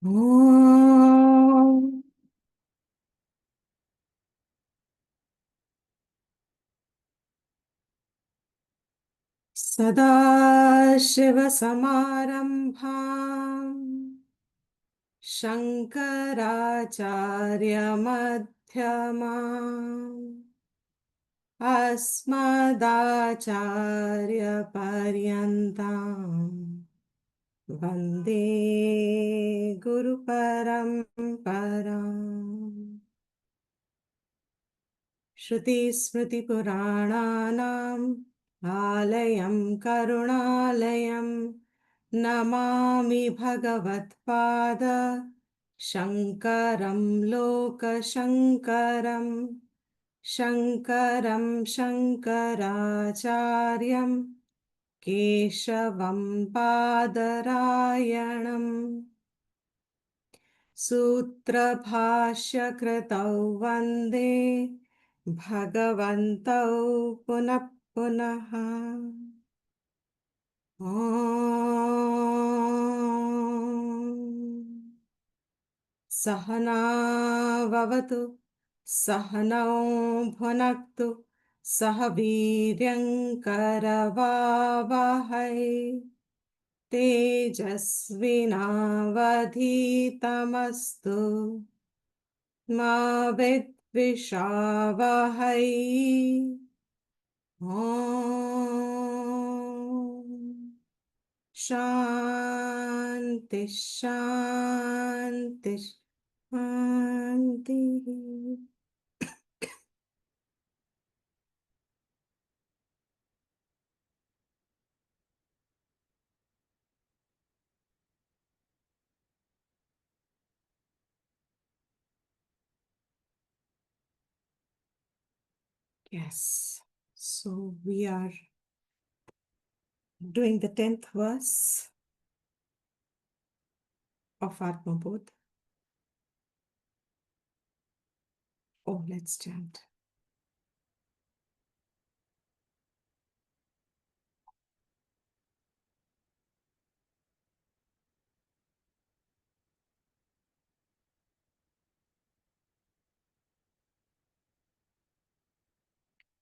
ॐ सदाशिवसमारम्भाम् शङ्कराचार्यमध्यमाम् अस्मदाचार्यपर्यन्ताम् वन्दे गुरुपरम्पराम्। श्रुतिस्मृतिपुराणानाम् आलयं करुणालयं नमामि भगवत्पाद शङ्करं लोकशङ्करम् शङ्करं शङ्कराचार्यं केशवं पादरायणम् सूत्रभाष्यकृतौ वन्दे भगवन्तौ पुनः पुनः। ॐ सहनाववतु सहनौ भुनक्तु सह वीर्यङ्करवावहै तेजस्विनावधीतमस्तु मा विद्विषावहै। ॐ शान्ति शान्ति शान्तिः। Yes. So we are doing the 10th verse of Atma Bodha. Oh, let's chant.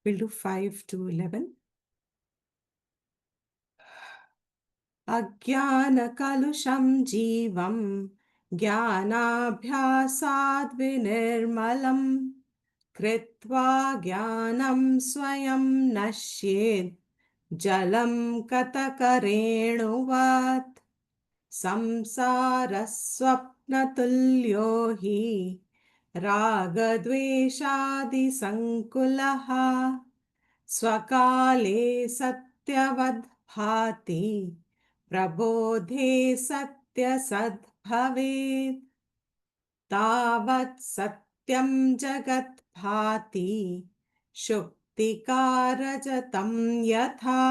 We'll do 5 to 11. अज्ञानकलुषं जीवं ज्ञानाभ्यासाद्विनिर्मलं कृत्वा ज्ञानं स्वयं नश्येत् जलं कतकरेणुवत् संसारस्वप्नतुल्यो हि रागद्वेषादिसङ्कुलः स्वकाले सत्यवद्भाति प्रबोधे सत्यसद्भवेत् तावत् सत्यं जगत् भाति शुक्तिकारजतं यथा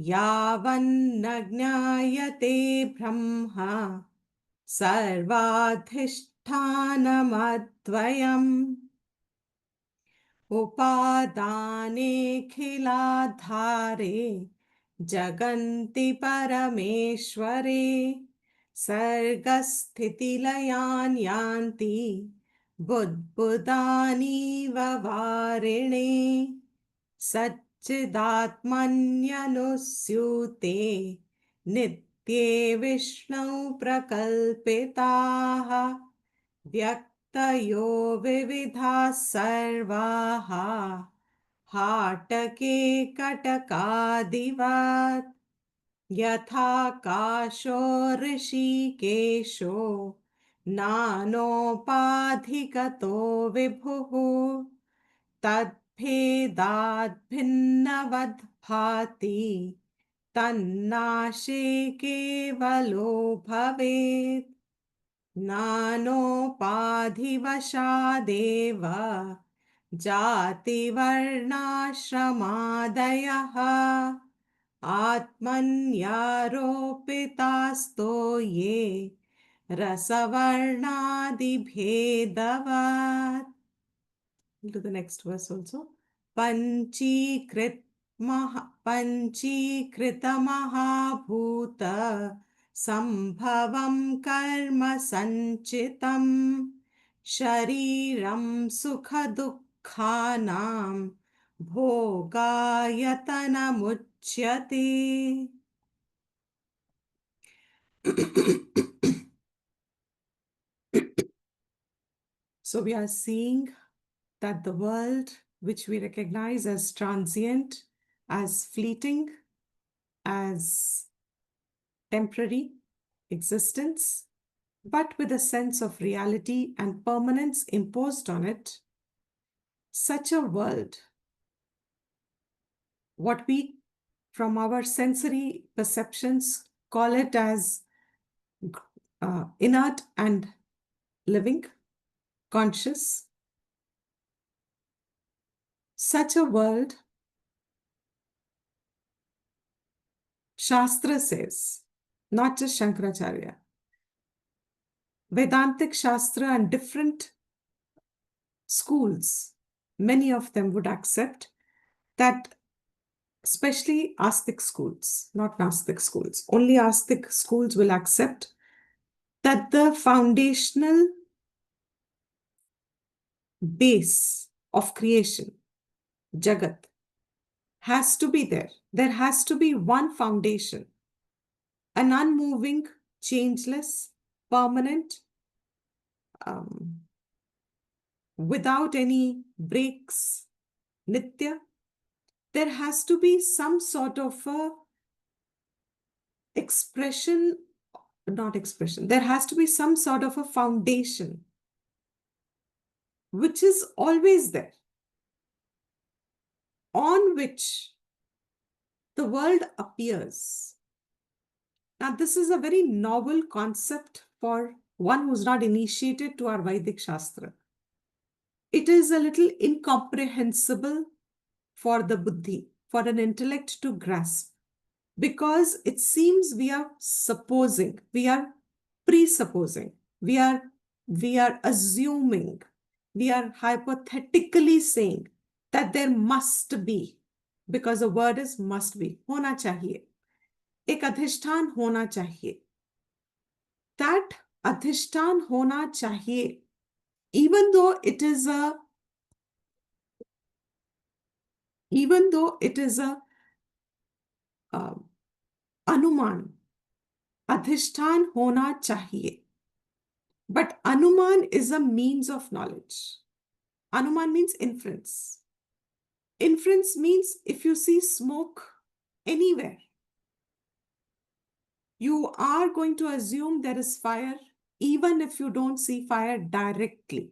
यावन्न ज्ञायते ब्रह्म सर्वाधिष्ठानमद्वयम् उपादानेऽखिलाधारे जगन्ति परमेश्वरे सर्गस्थितिलयान् यान्ति बुद्बुदानीव वारिणे सच्चिदात्मन्यनुस्यूते नित्ये विष्णौ प्रकल्पिताः व्यक्तयो विविधाः सर्वाः हाटके कटकादिवत् यथाकाशो ऋषिकेशो नानोपाधिगतो विभुः तद्भेदाद् भिन्नवद् भाति तन्नाशे केवलो भवेत् नानोपाधिवशादेव जातिवर्णाश्रमादयः आत्मन्यारोपितास्तो ये रसवर्णादिभेदवत्. We'll do the next verse also. पञ्चीकृतमहाभूत Sambhavam karma sanchitam shariram sukha dukkhanam bhogayatanamuchyate. So we are seeing that the world, which we recognize as transient, as fleeting, as temporary existence, but with a sense of reality and permanence imposed on it, such a world, what we from our sensory perceptions call it as inert and living, conscious, such a world, Shastra says, not just Shankaracharya, Vedantic Shastra and different schools, many of them would accept that, especially Astic schools, not Nastic schools. Only Astic schools will accept that the foundational base of creation, Jagat, has to be there. There has to be one foundation, an unmoving, changeless, permanent, um, without any breaks, Nitya. There has to be some sort of a expression, not expression, there has to be some sort of a foundation which is always there, on which the world appears. Now, this is a very novel concept for one who's not initiated to our Vedic Shastra. It is a little incomprehensible for the buddhi, for an intellect to grasp, because it seems we are supposing, we are presupposing, we are assuming, we are hypothetically saying that there must be, because the word is must be, hona chahiye. एक अधिष्ठान होना चाहिए. That अधिष्ठान होना चाहिए, even though it is a अनुमान, अधिष्ठान होना चाहिए. But anuman is a means of knowledge. Anuman means inference. Inference means if you see smoke anywhere, you are going to assume there is fire, even if you don't see fire directly.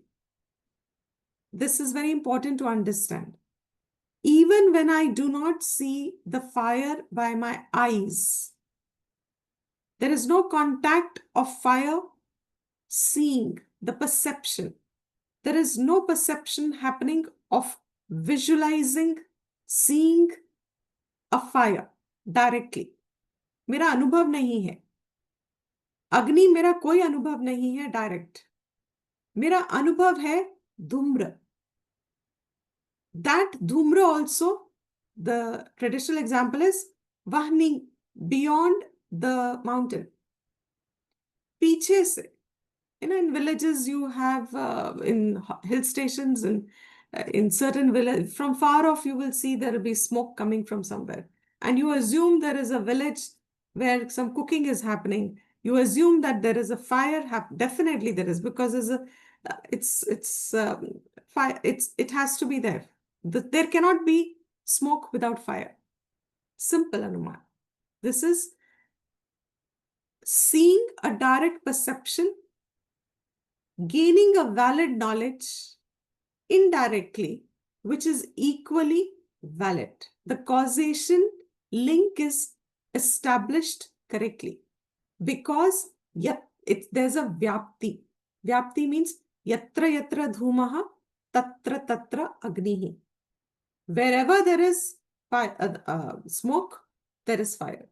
This is very important to understand. Even when I do not see the fire by my eyes, there is no contact of fire, seeing, the perception. There is no perception happening of visualizing, seeing a fire directly. मेरा अनुभव नहीं है. अग्नि मेरा कोई अनुभव नहीं है डायरेक्ट. मेरा अनुभव है धूम्र. That dhumra also, the traditional example is vahni, beyond the mountain. पीछे से, in villages you have, in hill stations and in certain village, from far off you will see there will be smoke coming from somewhere. And you assume there is a village where some cooking is happening. You assume that there is a fire. Definitely there is, because there's a, fire. It has to be there. There cannot be smoke without fire. Simple anuman. This is seeing a direct perception, gaining a valid knowledge indirectly, which is equally valid. The causation link is established correctly because there's a vyapti. Vyapti means yatra yatra dhumaha tatra tatra agnihi. Wherever there is smoke, there is fire.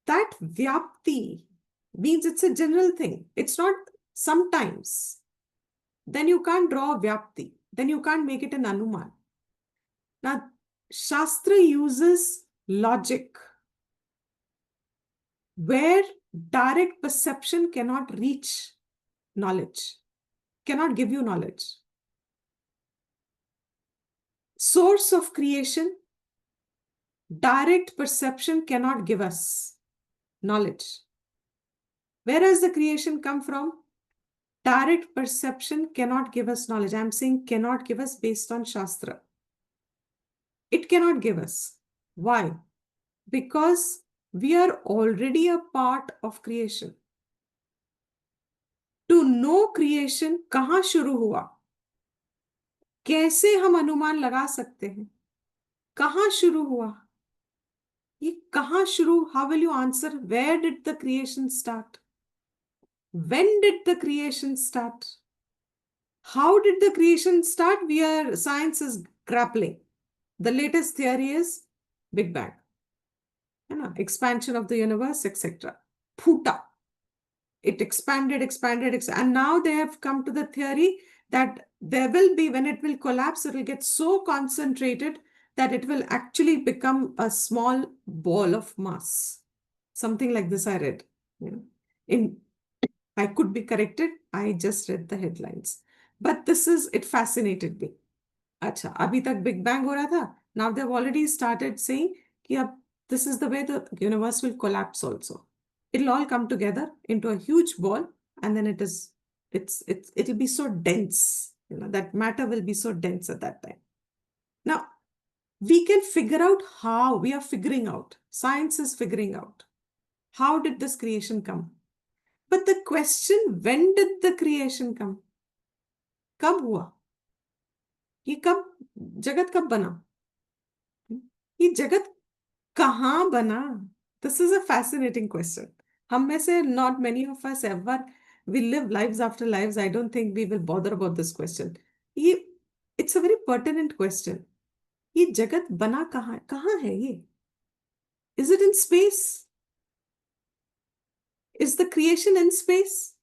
That vyapti means it's a general thing. It's not sometimes. Then you can't draw a vyapti. Then you can't make it an anuman. Now, Shastra uses logic where direct perception cannot reach knowledge, cannot give you knowledge. Source of creation, direct perception cannot give us knowledge. Where does the creation come from? Direct perception cannot give us knowledge. I'm saying cannot give us based on Shastra. It cannot give us. Why? Because we are already a part of creation. To know creation कहाँ शुरू हुआ, कैसे हम अनुमान लगा सकते हैं, कहाँ शुरू हुआ, ये कहाँ शुरू, how will you answer? Where did the creation start? When did the creation start? How did the creation start? Science is grappling. The latest theory is Big Bang, expansion of the universe, etc. Phuta. It expanded, and now they have come to the theory that there will be, when it will collapse, it will get so concentrated that it will actually become a small ball of mass. Something like this I read. I could be corrected. I just read the headlines. But it fascinated me. अच्छा, अभी तक big bang हो रहा था. Now they've already started saying कि अब this is the way the universe will collapse also. It'll all come together into a huge ball, and then it'll be so dense. That matter will be so dense at that time. Now, we can figure out how. We are figuring out. Science is figuring out. How did this creation come? But the question, when did the creation come? कब हुआ? ये जगत कब बना? ये जगत कहाँ बना? This is a fascinating question. हम में से not many of us ever, we live lives after lives. I don't think we will bother about this question. It's a very pertinent question. ये जगत बना कहाँ है ये? Is it in space? Is the creation in space?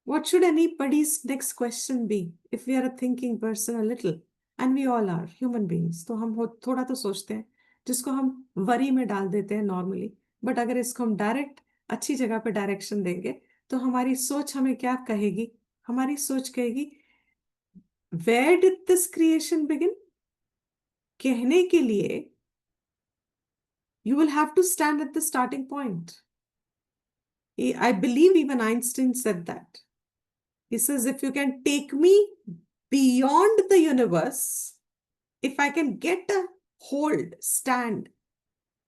What should anybody's next question be if we are a thinking person a little? And we all are human beings. तो हम थोड़ा तो सोचते हैं, जिसको हम वरी में डाल देते हैं नॉर्मली. बट अगर इसको हम डायरेक्ट अच्छी जगह पे डायरेक्शन देंगे तो हमारी सोच हमें क्या कहेगी? हमारी सोच कहेगी, where did this creation begin? कहने के लिए you will have to stand at the starting point. I believe even Einstein said that. He says, if you can take me beyond the universe, if I can get a stand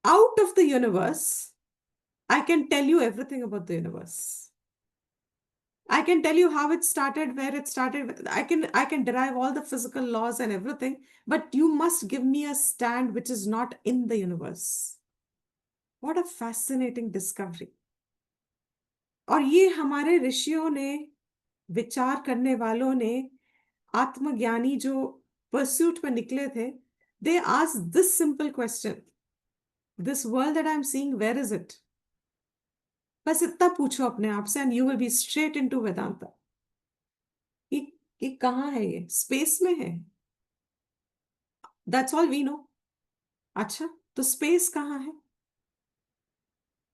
out of the universe, I can tell you everything about the universe. I can tell you how it started, where it started. I can derive all the physical laws and everything, but you must give me a stand which is not in the universe. What a fascinating discovery. और ये हमारे ऋषियों ने, विचार करने वालों ने, आत्मज्ञानी जो परस्यूट में निकले थे, they asked this simple question. This world that I'm seeing, where is it? बस इतना पूछो अपने आप से and you will be straight into Vedanta. ये कहाँ है? ये स्पेस में है. That's all we know. अच्छा, तो स्पेस कहाँ है?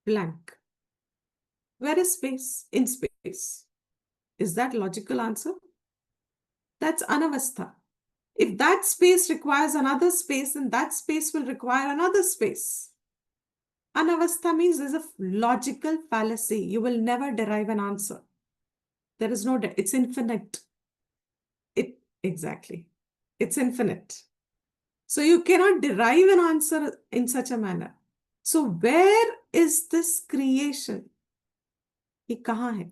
Blank. Where is space? In space. Is that logical answer? That's anavastha. If that space requires another space, then that space will require another space. Anavastha means there's a logical fallacy. You will never derive an answer. There is no, it's infinite. Exactly. It's infinite. So you cannot derive an answer in such a manner. So where is this creation? ये कहाँ है?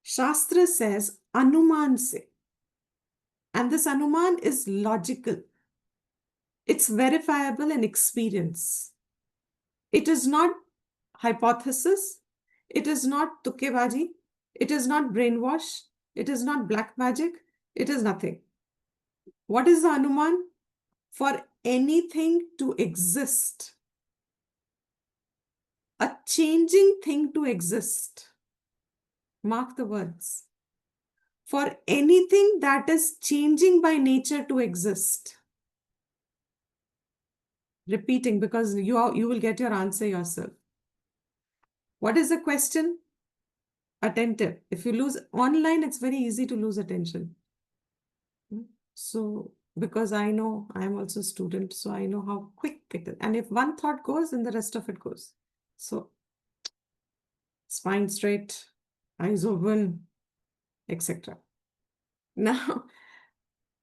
Shastra says anuman se. And this anuman is logical. It's verifiable in experience. It is not hypothesis. It is not tukkebaji. It is not brainwash. It is not black magic. It is nothing. What is the anuman? For anything to exist, a changing thing to exist. Mark the words. For anything that is changing by nature to exist. Repeating, because you will get your answer yourself. What is the question? Attentive. If you lose online, it's very easy to lose attention. So, because I know I'm also a student, so I know how quick it is. And if one thought goes, then the rest of it goes. So, spine straight, eyes open, etc. Now,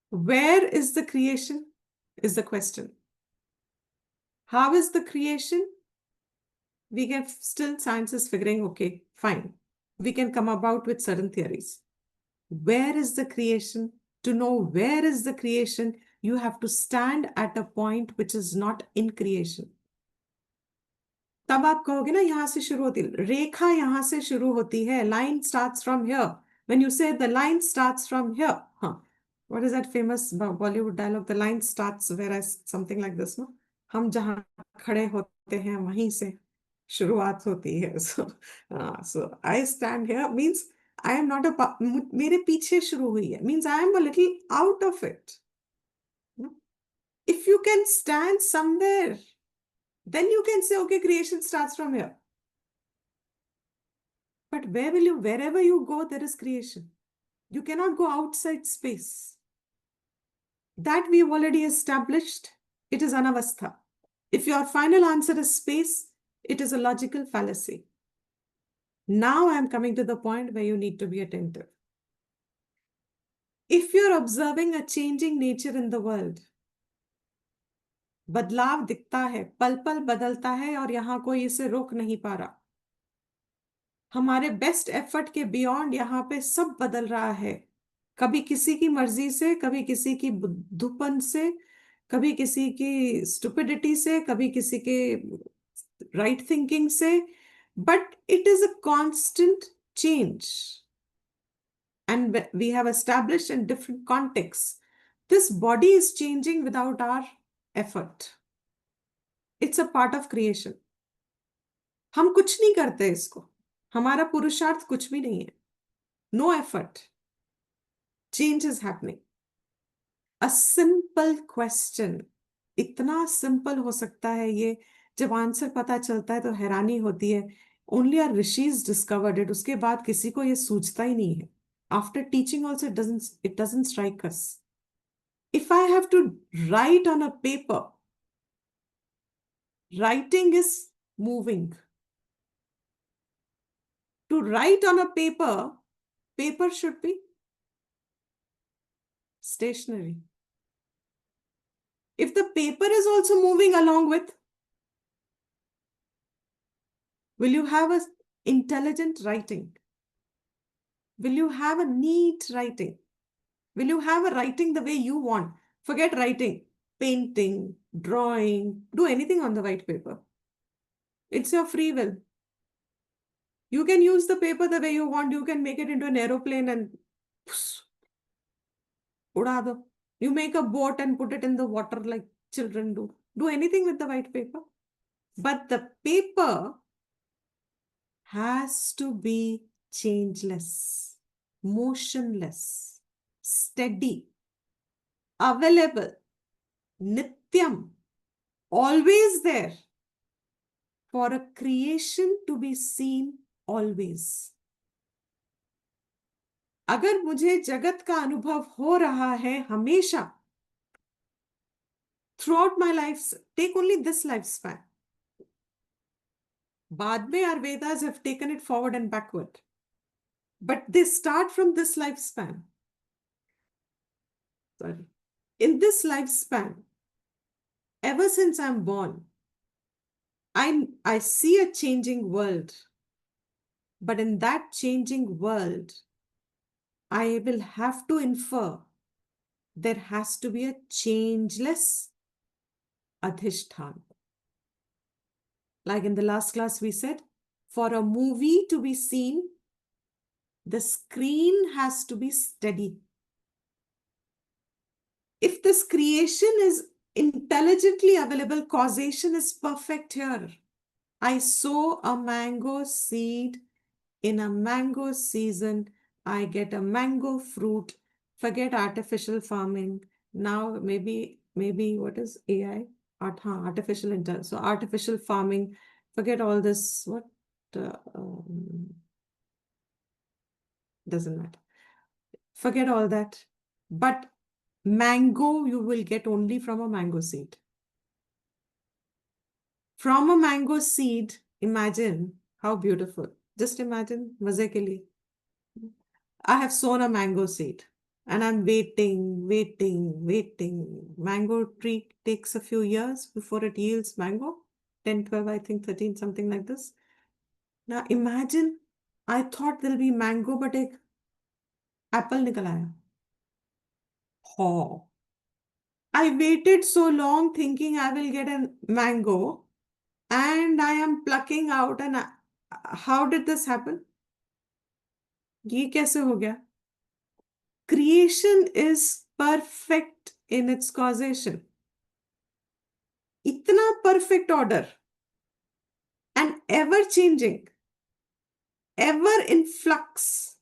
where is the creation? Is the question. How is the creation? We can still, science is figuring, okay, fine. We can come about with certain theories. Where is the creation? To know where is the creation, you have to stand at a point which is not in creation. तब आप कहोगे ना यहाँ से शुरू होती रेखा, यहाँ से शुरू होती है. Line starts from here. When you say the line starts from here, what is that famous Bollywood dialogue? The line starts where something like this, no? हम जहाँ खड़े होते हैं वहीं से शुरुआत होती है. So I stand here means I am not मेरे पीछे शुरू हुई है means I am a little out of it. If you can stand somewhere, then you can say, okay, creation starts from here. But wherever you go, there is creation. You cannot go outside space. That we have already established. It is anavastha. If your final answer is space, it is a logical fallacy. Now I am coming to the point where you need to be attentive. If you're observing a changing nature in the world, बदलाव दिखता है, पल पल बदलता है और यहाँ कोई इसे रोक नहीं पा रहा. हमारे बेस्ट एफर्ट के बियॉन्ड यहाँ पे सब बदल रहा है. कभी किसी की मर्जी से, कभी किसी की बुद्धूपन से, कभी किसी की स्टुपिडिटी से, कभी किसी के राइट थिंकिंग से. But it is a constant change. And we have established in different contexts, this body is changing without our effort. It's a part of creation. हम कुछ नहीं करते इसको. हमारा पुरुषार्थ कुछ भी नहीं है. No effort. Change is happening. A simple question. इतना सिंपल हो सकता है ये, जब आंसर पता चलता है तो हैरानी होती है. Only our rishis discovered it. उसके बाद किसी को ये सूझता ही नहीं है. After teaching also it doesn't strike us. If I have to write on a paper, writing is moving. To write on a paper, paper should be stationary. If the paper is also moving along with, will you have an intelligent writing? Will you have a neat writing? Will you have a writing the way you want? Forget writing, painting, drawing, do anything on the white paper. It's your free will. You can use the paper the way you want. You can make it into an aeroplane and uda do. You make a boat and put it in the water like children do. Do anything with the white paper. But the paper has to be changeless, motionless, steady, available, nityam, always there, for a creation to be seen always. अगर मुझे जगत का अनुभव हो रहा है हमेशा, throughout my life, take only this lifespan. बाद में our Vedas have taken it forward and backward. But they start from this lifespan. Sorry. In this lifespan, ever since I'm born, I see a changing world. But in that changing world, I will have to infer there has to be a changeless adhishthan. Like in the last class we said, for a movie to be seen, the screen has to be steady. If this creation is intelligently available, causation is perfect here. I sow a mango seed. In a mango season, I get a mango fruit. Forget artificial farming. Now maybe what is AI? Artificial intelligence. So artificial farming. Forget all this. What? doesn't matter. Forget all that. But mango you will get only from a mango seed. From a mango seed, imagine how beautiful. Just imagine, maze ke liye. I have sown a mango seed and I'm waiting. Mango tree takes a few years before it yields mango. 10, 12, I think 13, something like this. Now imagine, I thought there'll be mango, but एक apple निकल आया. Oh. I waited so long thinking I will get a mango and I am plucking out and how did this happen? ये कैसे हो गया? Creation is perfect in its causation. इतना perfect order and ever changing, ever in flux.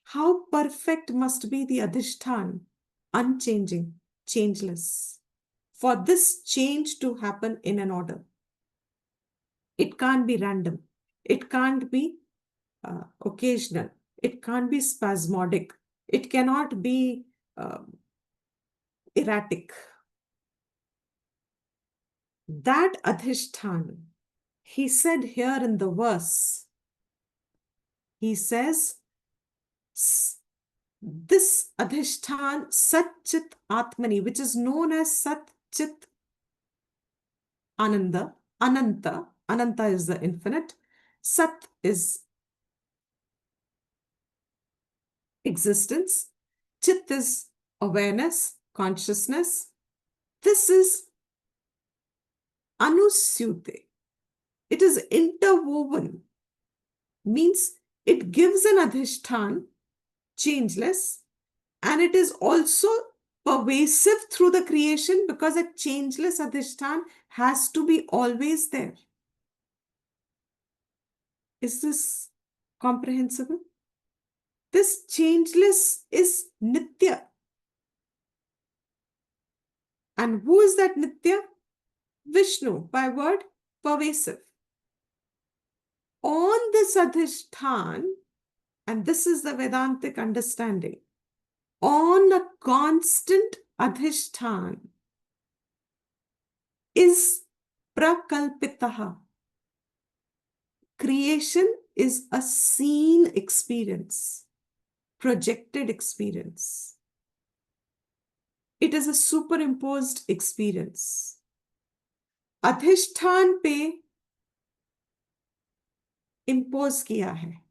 How perfect must be the adhishthan, unchanging, changeless, for this change to happen in an order. It can't be random. It can't be occasional. It can't be spasmodic. It cannot be erratic. That adhishthan, he said here in the verse, he says, this adhishthan Sat Chit Atmani, which is known as Sat Chit Ananda, Ananta. Ananta is the infinite. Sat is existence. Chit is awareness, consciousness. This is anusyute. It is interwoven. Means it gives an adhishthan, changeless, and it is also pervasive through the creation because a changeless adhishthan has to be always there. Is this comprehensible? This changeless is Nitya. And who is that Nitya? Vishnu, by word pervasive. On this adhishthan, and this is the Vedantic understanding, on a constant adhishthan is prakalpitaha. Creation is a seen experience, projected experience. It is a superimposed experience. अधिष्ठान पे impose किया है.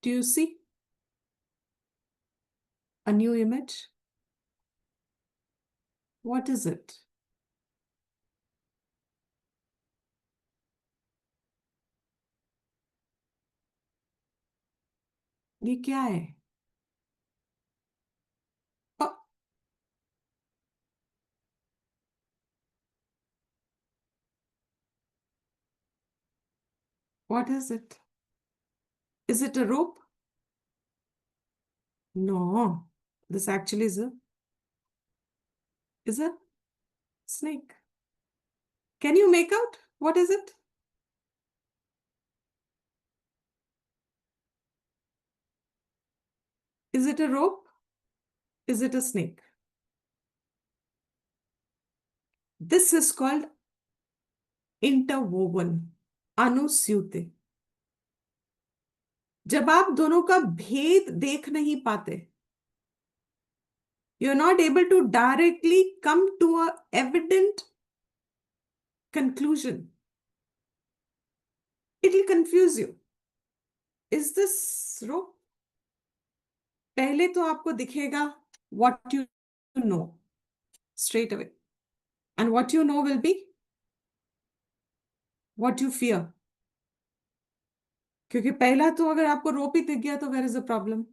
Do you see a new image? What is it? ये क्या है? Oh, what is it? Is it a rope? No, this actually is a snake. Can you make out? What is it? Is it a rope? Is it a snake? This is called interwoven, अनुस्यूते. जब आप दोनों का भेद देख नहीं पाते, you're not able to directly come to a evident conclusion. It will confuse you. Is this rope? पहले तो आपको दिखेगा what you know straight away. And what you know will be what you fear. क्योंकि पहला तो अगर आपको रोप ही दिख गया तो where is the problem?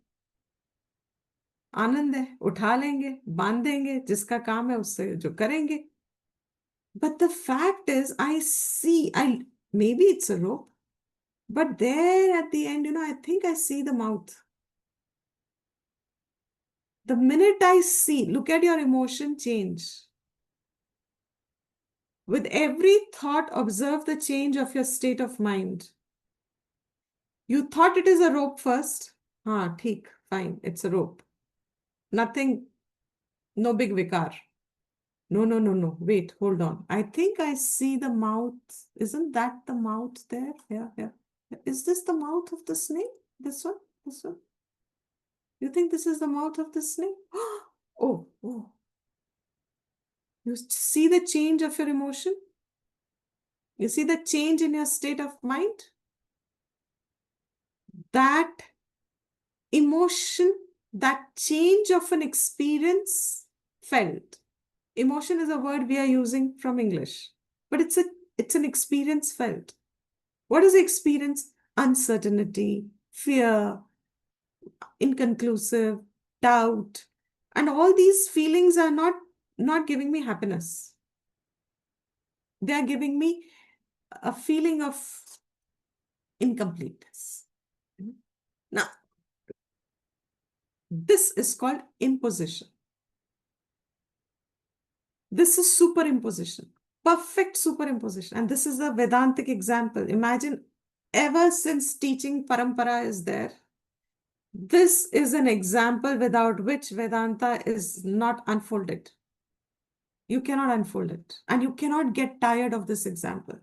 आनंद है, उठा लेंगे, बांध देंगे, जिसका काम है उससे जो करेंगे. But the fact is, I see, Maybe it's a rope. But there at the end, I think I see the mouth. The minute I see, look at your emotion change. With every thought, observe the change of your state of mind. You thought it is a rope first. Theek, fine, it's a rope. Nothing, no big vikar. No, no, no, no. Wait, hold on. I think I see the mouth. Isn't that the mouth there? Yeah, yeah. Is this the mouth of the snake? This one? This one? You think this is the mouth of the snake? Oh, oh. You see the change of your emotion? You see the change in your state of mind? That emotion, that change of an experience felt. Emotion is a word we are using from English, but it's an experience felt. What is the experience? Uncertainty, fear, inconclusive, doubt. And all these feelings are not giving me happiness. They are giving me a feeling of incompleteness. Now, this is called imposition. This is superimposition, perfect superimposition. And this is a Vedantic example. Imagine, ever since teaching parampara is there, this is an example without which Vedanta is not unfolded. You cannot unfold it. And you cannot get tired of this example.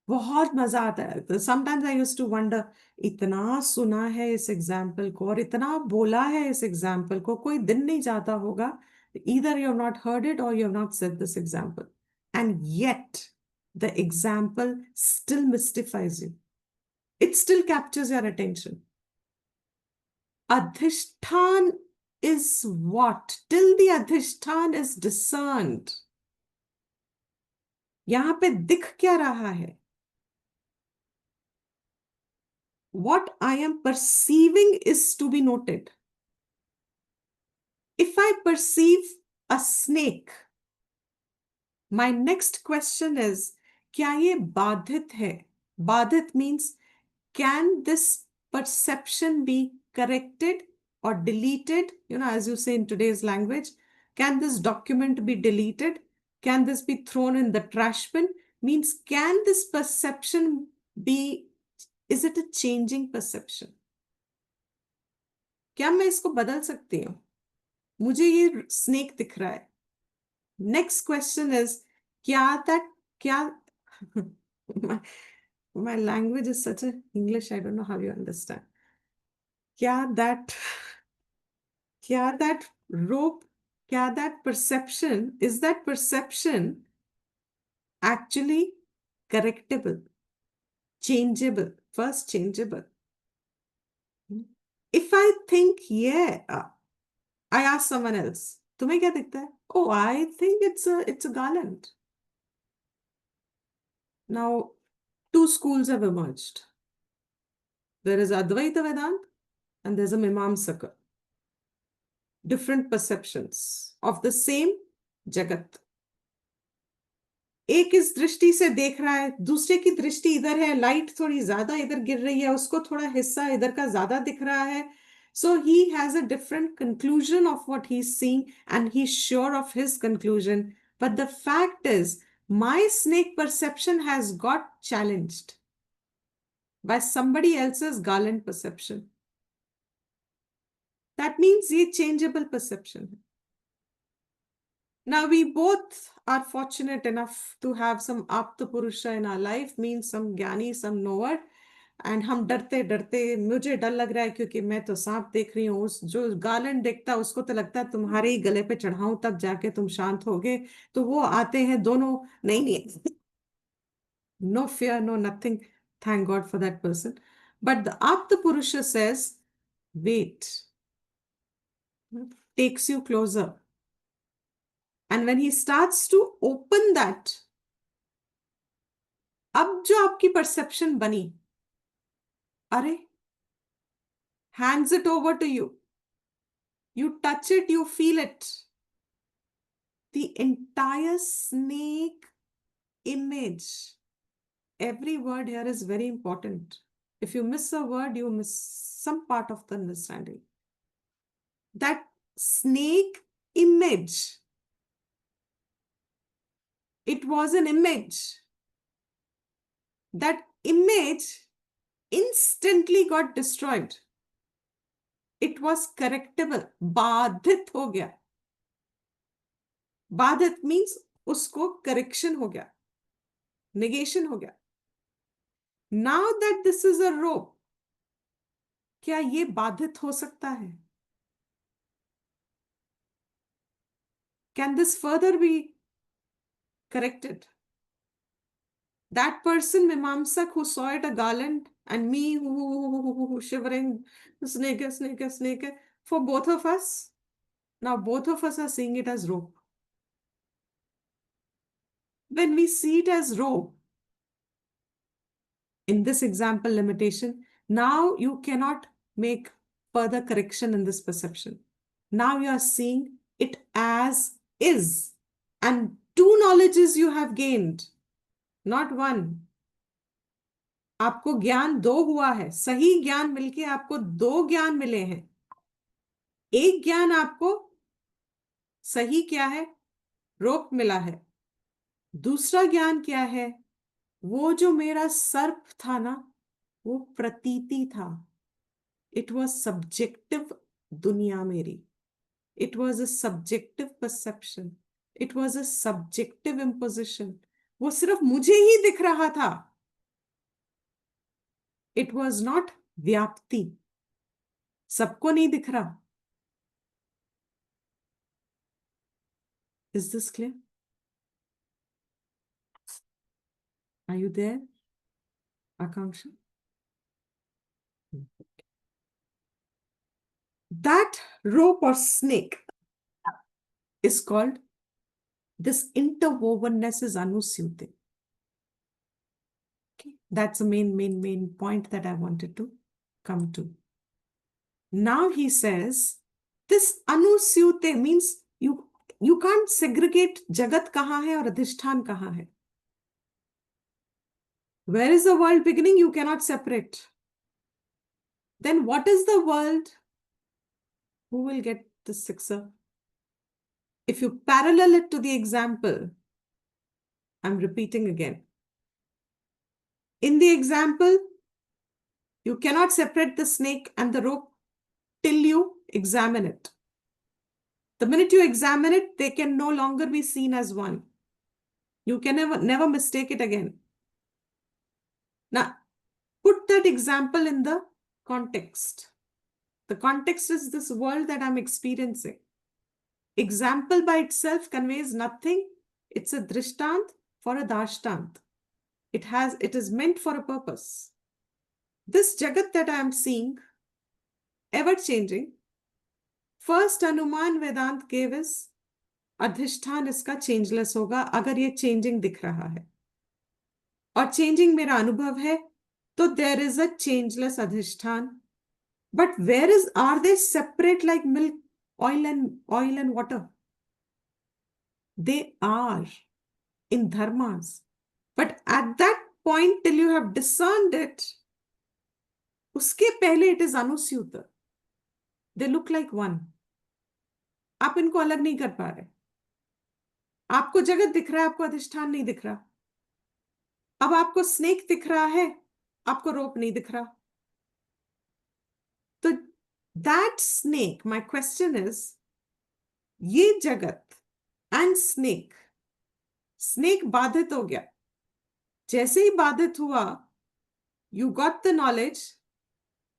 बहुत मजा आता है. Sometimes I used to wonder, इतना सुना है इस example को और इतना बोला है इस एग्जाम्पल को, कोई दिन नहीं जाता होगा. Either you have not heard it or you have not said this example. And yet, the example still mystifies you. It still captures your attention. Adhishthan is what? Till the Adhishthan is discerned. यहाँ पे दिख क्या रहा है? What I am perceiving is to be noted. If I perceive a snake, my next question is, क्या ये बाधित है? Badhit means, can this perception be corrected or deleted? As you say in today's language, can this document be deleted? Can this be thrown in the trash bin? Means, can this perception be, is it a changing perception? क्या मैं इसको बदल सकती हूँ? मुझे ये snake दिख रहा है. Next question is, क्या my language is such a English, I don't know how you understand. क्या that rope, क्या that perception, is that perception actually correctable, changeable? First, changeable. If I think, I ask someone else, तुम्हें क्या दिखता है? Oh, I think it's a garland. Now, two schools have emerged. There is Advaita Vedanta and there's a Mimamsaka. Different perceptions of the same Jagat. एक इस दृष्टि से देख रहा है, दूसरे की दृष्टि इधर है, लाइट थोड़ी ज्यादा इधर गिर रही है, उसको थोड़ा हिस्सा इधर का ज्यादा दिख रहा है. So he has a different conclusion of what he's seeing and he's sure of his conclusion. But the fact is, my snake perception has got challenged by somebody else's garland perception. That means ये changeable perception. Now, we both are fortunate enough to have some Apta Purusha in our life, means some Gyani, some knower. And हम डरते डरते, मुझे डर लग रहा है क्योंकि मैं तो सांप देख रही हूँ. उस जो गार्लैंड देखता है उसको तो लगता है तुम्हारे ही गले पे चढ़ाऊं तब जाके तुम शांत होगे. तो वो आते हैं दोनों. नहीं नहीं, no fear, no nothing. Thank God for that person. But the Apta Purusha says, wait, takes you closer. And when he starts to open that, अब जो आपकी perception बनी, अरे, hands it over to you. You touch it, you feel it. The entire snake image every word here is very important. If you miss a word, you miss some part of the understanding. That snake image, it was an image. That image instantly got destroyed. It was correctable. बाधित हो गया. बाधित means उसको correction हो गया, negation हो गया. Now that this is a rope, क्या ये बाधित हो सकता है? Can this further be corrected? That person, Mimamsak, who saw it a garland, and me who shivering, snake, snake, snake, for both of us, now both of us are seeing it as rope. When we see it as rope, in this example limitation, now you cannot make further correction in this perception. Now you are seeing it as is. And two knowledges you have gained, not one. आपको ज्ञान दो हुआ है. सही ज्ञान मिलके आपको दो ज्ञान मिले हैं. एक ज्ञान आपको सही क्या है, रोप मिला है. दूसरा ज्ञान क्या है, वो जो मेरा सर्प था ना, वो प्रतीति था. इट वॉज सब्जेक्टिव दुनिया मेरी. It was a subjective perception. It was a subjective imposition. वो सिर्फ मुझे ही दिख रहा था. इट वॉज नॉट व्याप्ति. सबको नहीं दिख रहा. Is this clear? Are you there, Akanksha? That rope or snake is called, this interwovenness is anusyute. Okay, that's the main point that I wanted to come to. Now he says, this anusyute means you can't segregate jagat kahan hai aur adhishtan kahan hai. Where is the world beginning? You cannot separate. Then what is the world? Who will get the sixer? If you parallel it to the example, I'm repeating again. In the example, you cannot separate the snake and the rope till you examine it. The minute you examine it, they can no longer be seen as one. You can never mistake it again. Now, put that example in the context. The context is this world that I'm experiencing. Example by itself conveys nothing. It's a drishtant for a darshtant. It is meant for a purpose. This jagat that I am seeing, ever changing, first Anuman Vedant gave is adhishtan इसका changeless होगा अगर ये changing दिख रहा है. और changing मेरा अनुभव है, तो there is a changeless adhishtan. But are they separate like milk, oil and water? They are in dharmas. But at that point, till you have discerned it, उसके पहले it is anusyuta. They look like one. आप इनको अलग नहीं कर पा रहे. आपको जगत दिख रहा है, आपको अधिष्ठान नहीं दिख रहा. अब आपको स्नेक दिख रहा है, आपको रोप नहीं दिख रहा. तो that snake, my question is, ये जगत and snake बाधित हो गया. जैसे ही बाधित हुआ, you got the knowledge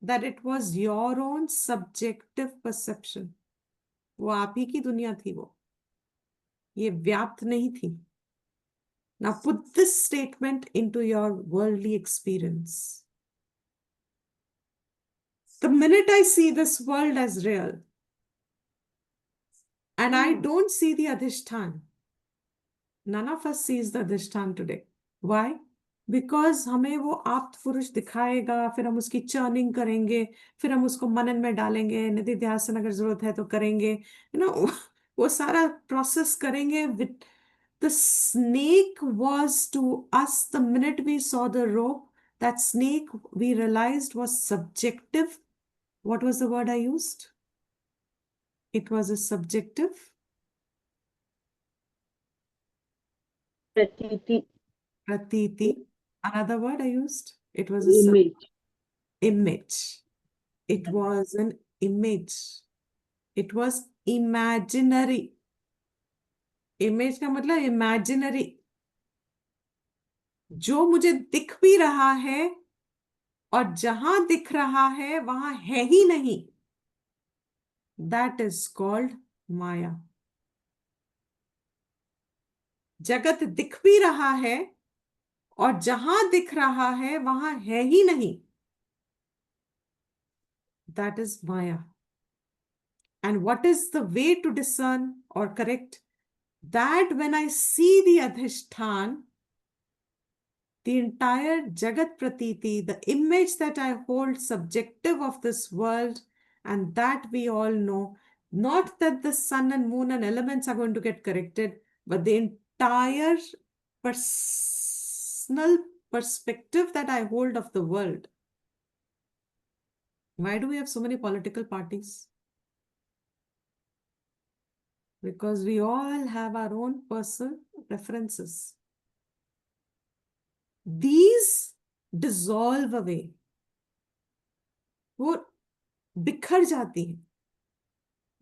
that it was your own subjective perception. वो आप ही की दुनिया थी, वो ये व्याप्त नहीं थी. Now put this statement into your worldly experience. The minute I see this world as real, and I don't see the adhishtan, none of us sees the adhishtan today. Why? Because हमें वो आप्त पुरुष दिखाएगा, फिर हम उसकी churning करेंगे, फिर हम उसको मनन में डालेंगे, निधिध्यासन अगर जरूरत है तो करेंगे, वो सारा प्रोसेस करेंगे. The snake was to us, the minute we saw the rope, that snake we realized was subjective. What was the word I used? It was a subjective. Pratiti. Pratiti. Another word I used. It was a Image. image. It was an image. It was imaginary. Image का मतलब imaginary. जो मुझे दिख भी रहा है और जहां दिख रहा है वहां है ही नहीं. That is called Maya. जगत दिख भी रहा है और जहां दिख रहा है वहां है ही नहीं. That is Maya. And what is the way to discern or correct? That when I see the Adhishthan, the entire Jagat Pratiti, the image that I hold subjective of this world, and that we all know, not that the sun and moon and elements are going to get corrected, but the entire personal perspective that I hold of the world. Why do we have so many political parties? Because we all have our own personal preferences. These dissolve away. वो बिखर जाती हैं,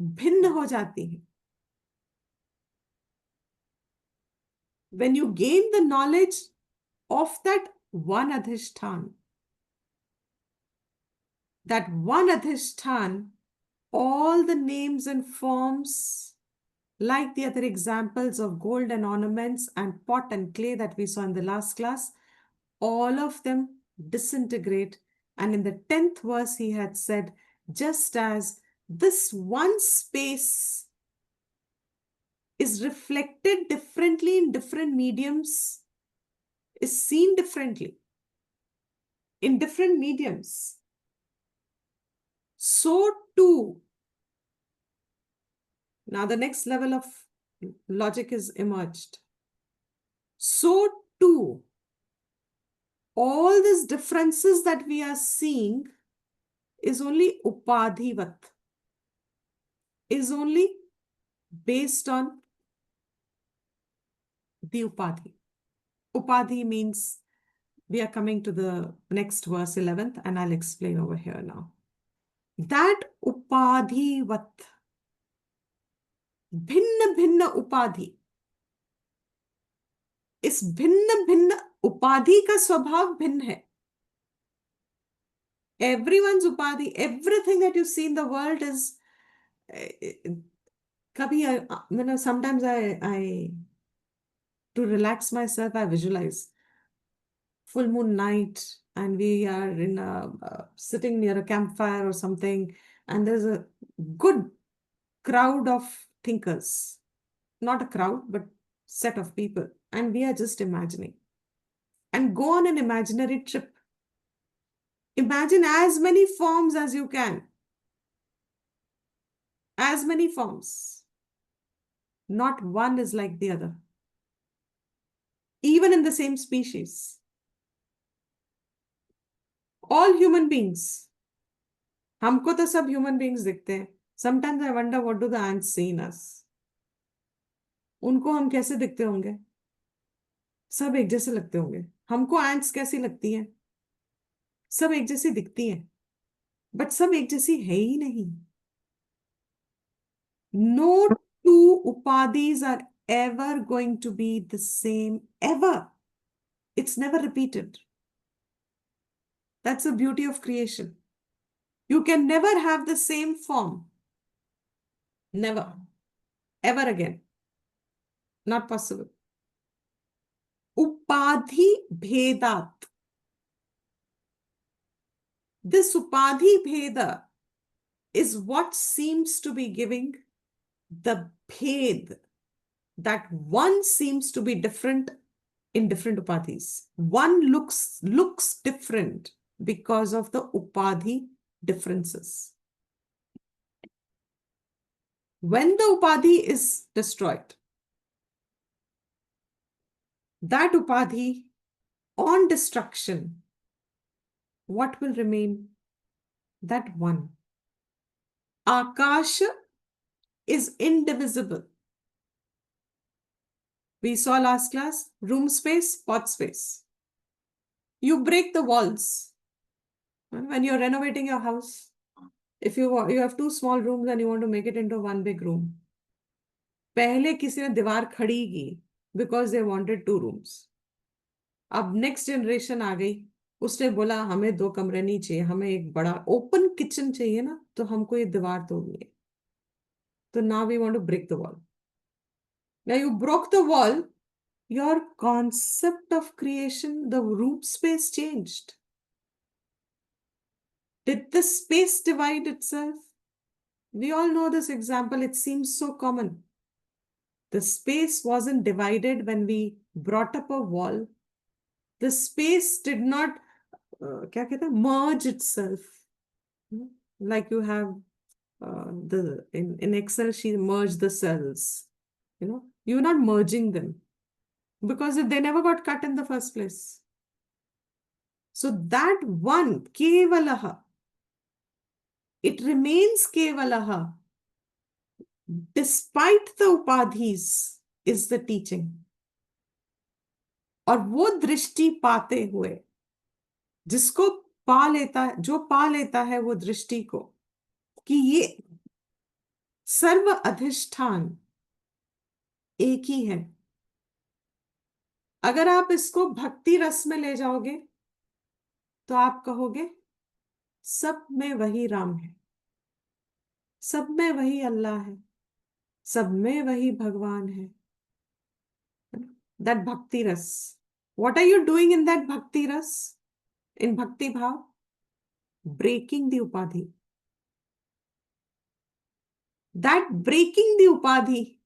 भिन्न हो जाती हैं. When you gain the knowledge of that one adhishthan, all the names and forms, like the other examples of gold and ornaments and pot and clay that we saw in the last class, all of them disintegrate. And in the 10th verse, he had said, just as this one space is reflected differently in different mediums, is seen differently in different mediums, so too, now the next level of logic is emerged. So too, all these differences that we are seeing is only upadhivat, is only based on the upadhi. Upadhi means, we are coming to the next verse, 11th, and I'll explain over here now. That upadhivat, भिन्न भिन्न उपाधि, इस भिन्न भिन्न उपाधि का स्वभाव भिन्न है. Everyone's upadhi, everything that you see in the world is, kabhi, sometimes to relax myself, I visualize full moon night, and we are in sitting near a campfire or something, and there's a good crowd of thinkers, not a crowd, but set of people, and we are just imagining, and go on an imaginary trip. Imagine as many forms as you can. As many forms. Not one is like the other. Even in the same species. All human beings. हमको तो सब human beings दिखते हैं. Sometimes I wonder what do the ants see in us. उनको हम कैसे दिखते होंगे? सब एक जैसे लगते होंगे. हमको ants कैसी लगती हैं? सब एक जैसी दिखती हैं. बट सब एक जैसी है ही नहीं. No two upadhis are ever going to be the same, ever. It's never repeated. That's the beauty of creation. You can never have the same form. Never. Ever again. Not possible. Upadhi bhedat. This upadhi bheda is what seems to be giving the bhed, that one seems to be different in different upadhis. One looks different because of the upadhi differences. When the upadhi is destroyed, that upadhi on destruction, what will remain? That one. Akash is indivisible. We saw last class, room space, pot space. You break the walls. When you're renovating your house, if you have two small rooms and you want to make it into one big room, पहले किसी ने दीवार खड़ी की because they wanted two rooms. अब next generation आ गई, उसने बोला हमें दो कमरे नहीं चाहिए, हमें एक बड़ा ओपन किचन चाहिए ना, तो हमको ये दीवार तोड़नी है. तो now we want to break the wall. Now you broke the wall, your concept of creation, the room space changed. Did the space divide itself? We all know this example, it seems so common. The space wasn't divided when we brought up a wall. The space did not क्या कहते हैं, merge itself. Like you have in Excel, she merged the cells. You're not merging them because they never got cut in the first place. So that one, Kevalaha, it remains Kevalaha despite the upadhis, is the teaching. और वो दृष्टि पाते हुए, जिसको पा लेता है, जो पा लेता है वो दृष्टि को, कि ये सर्व अधिष्ठान एक ही है. अगर आप इसको भक्ति रस में ले जाओगे तो आप कहोगे सब में वही राम है, सब में वही अल्लाह है, सब में वही भगवान है. That bhakti ras. What are you doing in that bhakti ras? In bhakti bhav? Breaking the upadhi. That breaking the upadhi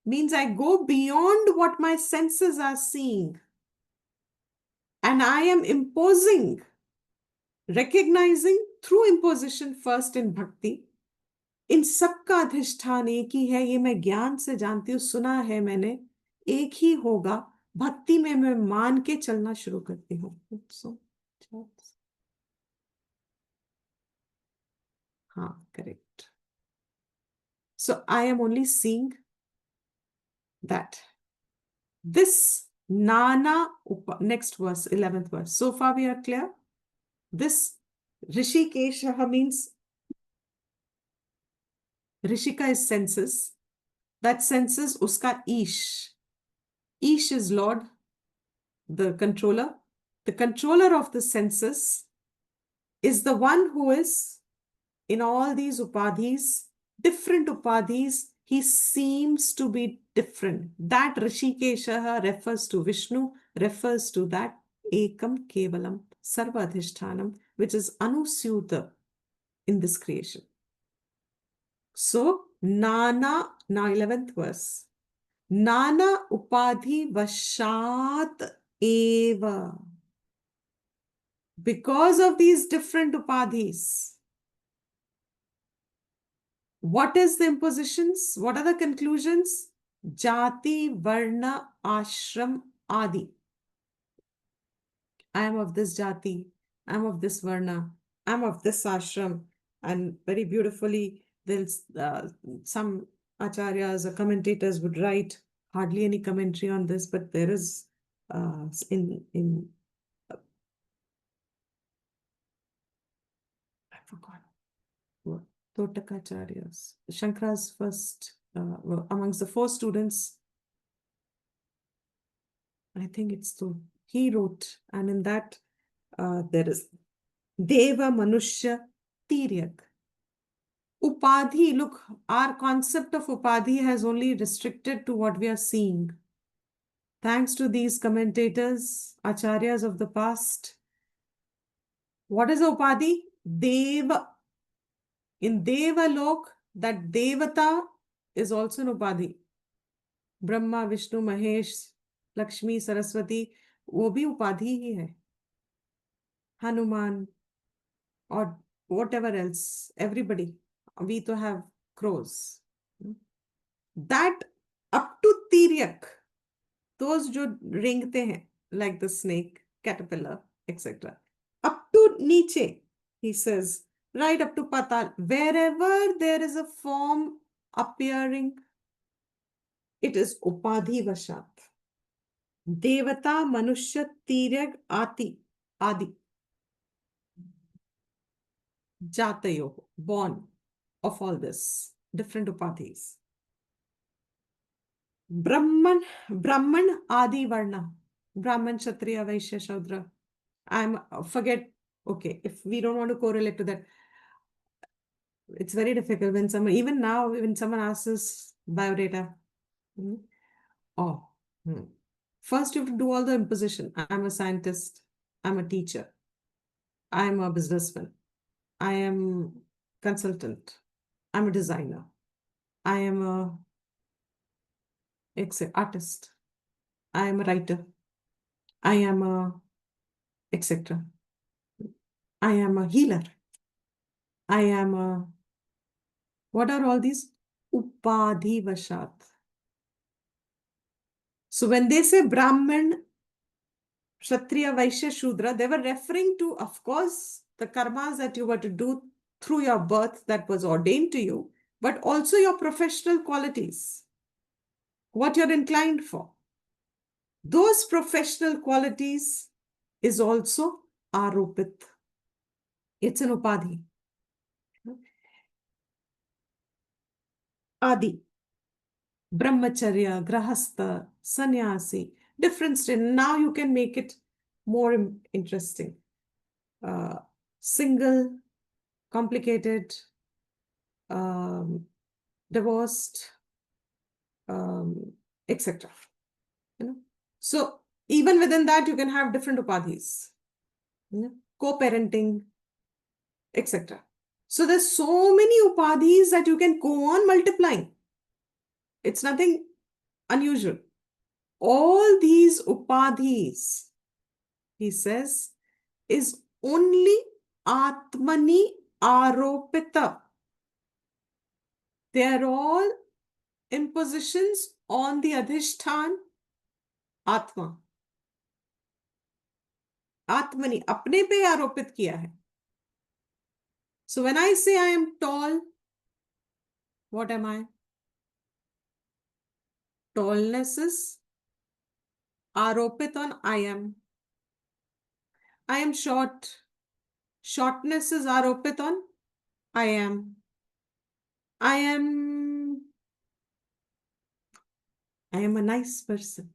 means I go beyond what my senses are seeing. And I am imposing, recognizing through imposition first in bhakti. इन सबका अधिष्ठान एक ही है, ये मैं ज्ञान से जानती हूँ, सुना है मैंने, एक ही होगा. भक्ति में मैं मान के चलना शुरू करती हूँ. हाँ, correct. So I am only seeing that. This Nana, next verse, 11th verse. So far we are clear. This Rishikesha means Rishika is senses. That senses uska Ish. Ish is Lord, the controller. The controller of the senses is the one who is in all these upadhis, different upadhis, he seems to be different. That Rishikesha refers to Vishnu, refers to that Ekam Kevalam Sarva Adhishtanam, which is Anusyuta in this creation. So, Nana, now 11th verse. Nana Upadhi Vashat Eva. Because of these different upadhis, what is the impositions? What are the conclusions? Jati, Varna, Ashram, Adi. I am of this Jati, I am of this Varna, I am of this Ashram. And very beautifully, there's some acharyas or commentators would write, hardly any commentary on this, but there is in I forgot. Totakacharyas, Shankara's first, amongst the four students, I think it's he wrote, and in that there is Deva Manushya Tiryak. Upadhi, look, our concept of Upadhi has only restricted to what we are seeing. Thanks to these commentators, acharyas of the past. What is Upadhi? Deva. In Deva Lok, that Devata is also an Upadhi. Brahma, Vishnu, Mahesh, Lakshmi, Saraswati, वो भी उपाधि ही है. Hanuman or whatever else, everybody. We to have crows. That up to Tiryak, those जो रेंगते हैं, like the snake, caterpillar, etc. Up to नीचे, he says, right up to patal, wherever there is a form appearing, it is upadhi vashat. Devata, Manushya, Tiryag, Adi, Jatayo, born of all this, different upadhis. Brahman, Adi Varna, Brahman, Kshatriya, Vaishya, Shudra. Forget, okay, if we don't want to correlate to that, it's very difficult when someone, even now, when someone asks us biodata, hmm, oh, first you have to do all the imposition. I'm a scientist, I'm a teacher, I'm a businessman, I am consultant, I'm a designer, I am a artist, I am a writer, I am a etc. I am a healer. I am a, what are all these? Upadhi Vashat. So when they say Brahman, Kshatriya, Vaishya, Shudra, they were referring to, of course, the karmas that you were to do through your birth that was ordained to you, but also your professional qualities, what you're inclined for. Those professional qualities is also aropit. It's an upadhi. Adi. Brahmacharya, Grahastha, Sannyasi, different state. Now you can make it more interesting. Single, complicated, divorced, etc. You know? So even within that, you can have different upadhis. You know? Co-parenting, etc. So there's so many upadhis that you can go on multiplying. It's nothing unusual. All these upadhis, he says, is only Atmani Aropita. They are all impositions on the Adhishtan Atma. Atmani, अपने पे आरोपित किया है. So when I say I am tall, what am I? Tallness is aropit on I am. I am short. Shortness is aropit on I am. I am a nice person.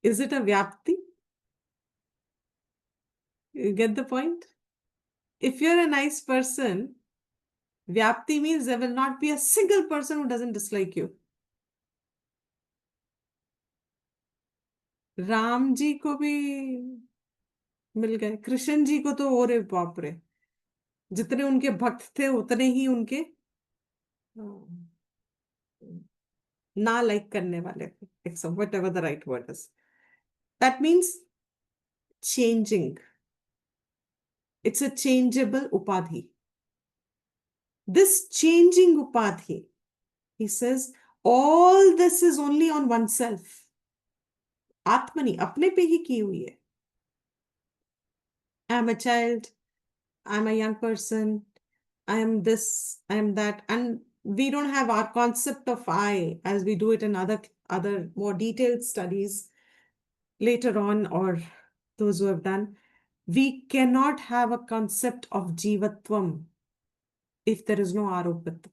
Is it a vyapti? You get the point? If you're a nice person, vyapti means there will not be a single person who doesn't dislike you. Ram ji को भी मिल गए, कृष्ण जी को तो और बाप रे, जितने उनके भक्त थे उतने ही उनके ना लाइक करने वाले थे, except whatever the right word is. That means changing. It's a changeable upadhi. This changing upadhi, he says, all this is only on oneself. Atmani, अपने पे ही की हुई है. I am a child, I am a young person, I am this, I am that. And we don't have our concept of I as we do it in other more detailed studies later on, or those who have done. We cannot have a concept of jivatvam if there is no aropit.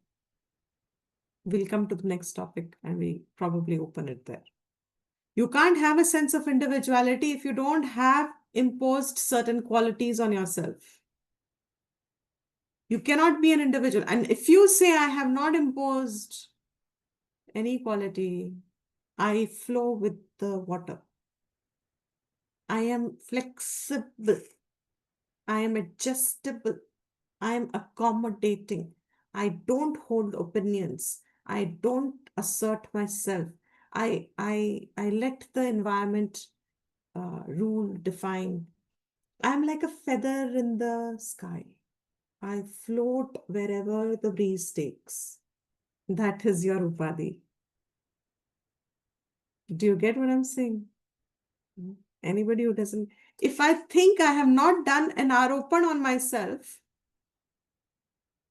We'll come to the next topic and we probably open it there. You can't have a sense of individuality if you don't have imposed certain qualities on yourself. You cannot be an individual. And if you say, I have not imposed any quality, I flow with the water. I am flexible. I am adjustable. I am accommodating. I don't hold opinions. I don't assert myself. I let the environment rule, define. I'm like a feather in the sky. I float wherever the breeze takes. That is your upadhi. Do you get what I'm saying? Anybody who doesn't, if I think I have not done an aropan on myself,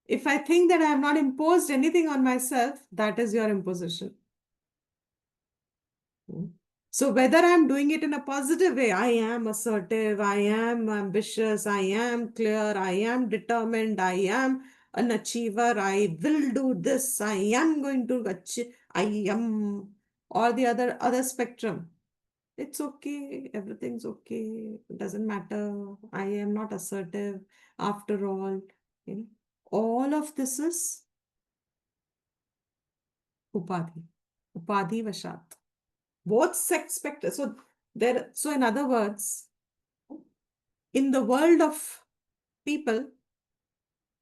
if I think that I have not imposed anything on myself, that is your imposition. So whether I'm doing it in a positive way, I am assertive, I am ambitious, I am clear, I am determined, I am an achiever, I will do this, I am going to achieve, I am, or the other spectrum. It's okay, everything's okay, it doesn't matter. I am not assertive after all. You know, all of this is upadhi, upadhi vashat. Both sex spectra. So in other words, in the world of people,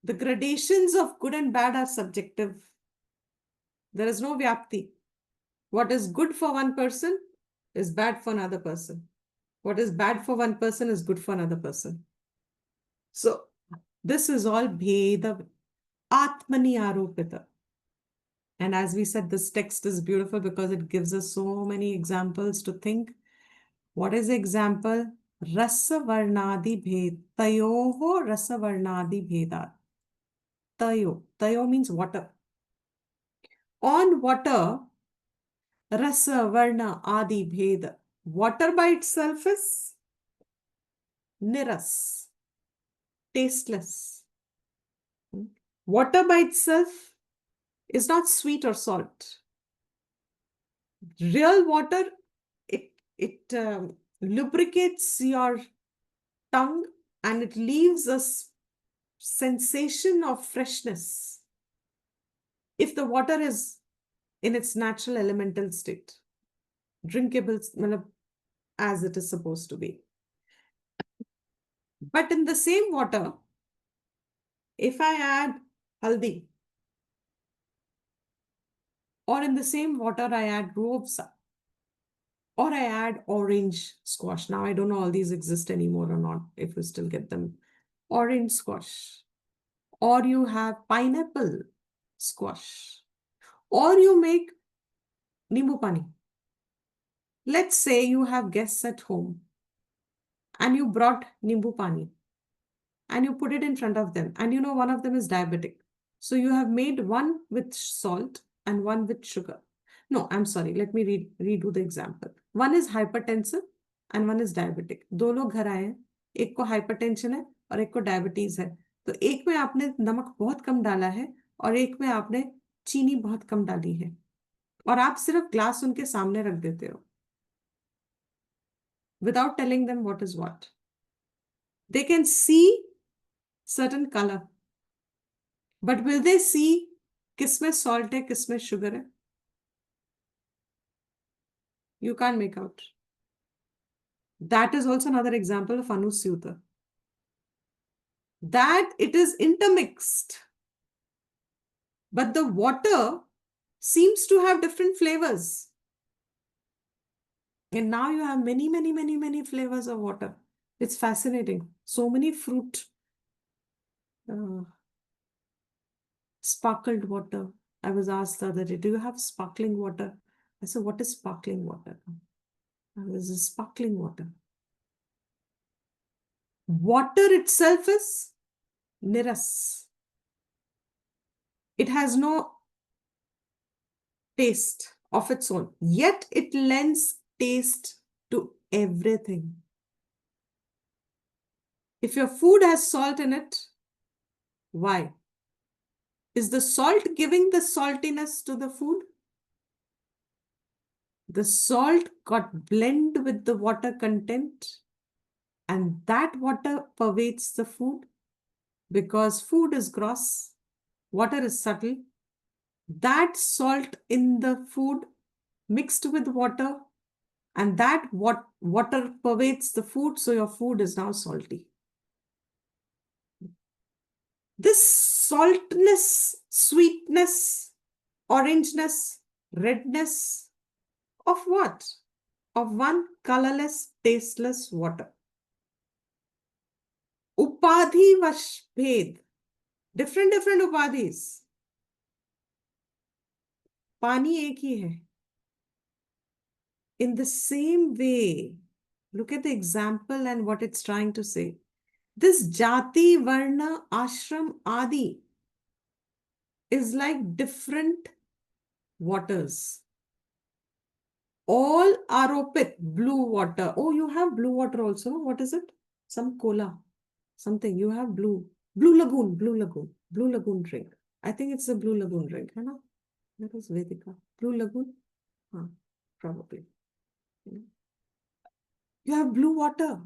the gradations of good and bad are subjective. There is no vyapti. What is good for one person is bad for another person. What is bad for one person is good for another person. So this is all bheda, atmani aropita. And as we said, this text is beautiful because it gives us so many examples to think. What is the example? Rasa varnadi bhed. Tayoho rasa varnadi bhedat. Tayo. Tayo means water. On water, rasa varna adi bhed. Water by itself is niras, tasteless. Water by itself is not sweet or salt. Real water, it lubricates your tongue and it leaves a sensation of freshness if the water is in its natural elemental state, drinkable as it is supposed to be. But in the same water, if I add haldi, or in the same water I add ruafza, or I add orange squash. Now I don't know all these exist anymore or not, if we still get them. Orange squash, or you have pineapple squash, or you make nimbu pani. Let's say you have guests at home and you brought nimbu pani and you put it in front of them, and you know one of them is diabetic. So you have made one with salt and one with sugar. No, I'm sorry. Let me redo the example. One is hypertensive and one is diabetic. दो लोग घर आए हैं, एक को hypertension है और एक को diabetes है. तो एक में आपने नमक बहुत कम डाला है और एक में आपने चीनी बहुत कम डाली है और आप सिर्फ ग्लास उनके सामने रख देते हो without telling them what is what. They can see certain color, but will they see किसमें salt है किसमें sugar है? You can't make out. That is also another example of anusyuta. That it is intermixed, but the water seems to have different flavors. And now you have many, many, many, many flavors of water. It's fascinating. So many fruit, sparkled water. I was asked the other day, do you have sparkling water? I said, what is sparkling water? This is sparkling water. Water itself is niras. It has no taste of its own, yet it lends taste to everything. If your food has salt in it, why? Is the salt giving the saltiness to the food? The salt got blended with the water content, and that water pervades the food because food is gross, water is subtle. That salt in the food mixed with water, and that water pervades the food, so your food is now salty. This saltness, sweetness, orangeness, redness of what? Of one colorless, tasteless water. Upadhi vash bhed. Different upadhis. पानी एक ही है. In the same way, look at the example and what it's trying to say. This jati, varna, ashram, adi is like different waters. All aropit, blue water. Oh, you have blue water also. What is it? Some cola, something. You have blue lagoon, blue lagoon drink. I think it's a blue lagoon drink. है ना? That is Vedika. Blue lagoon? Huh, probably. You have blue water.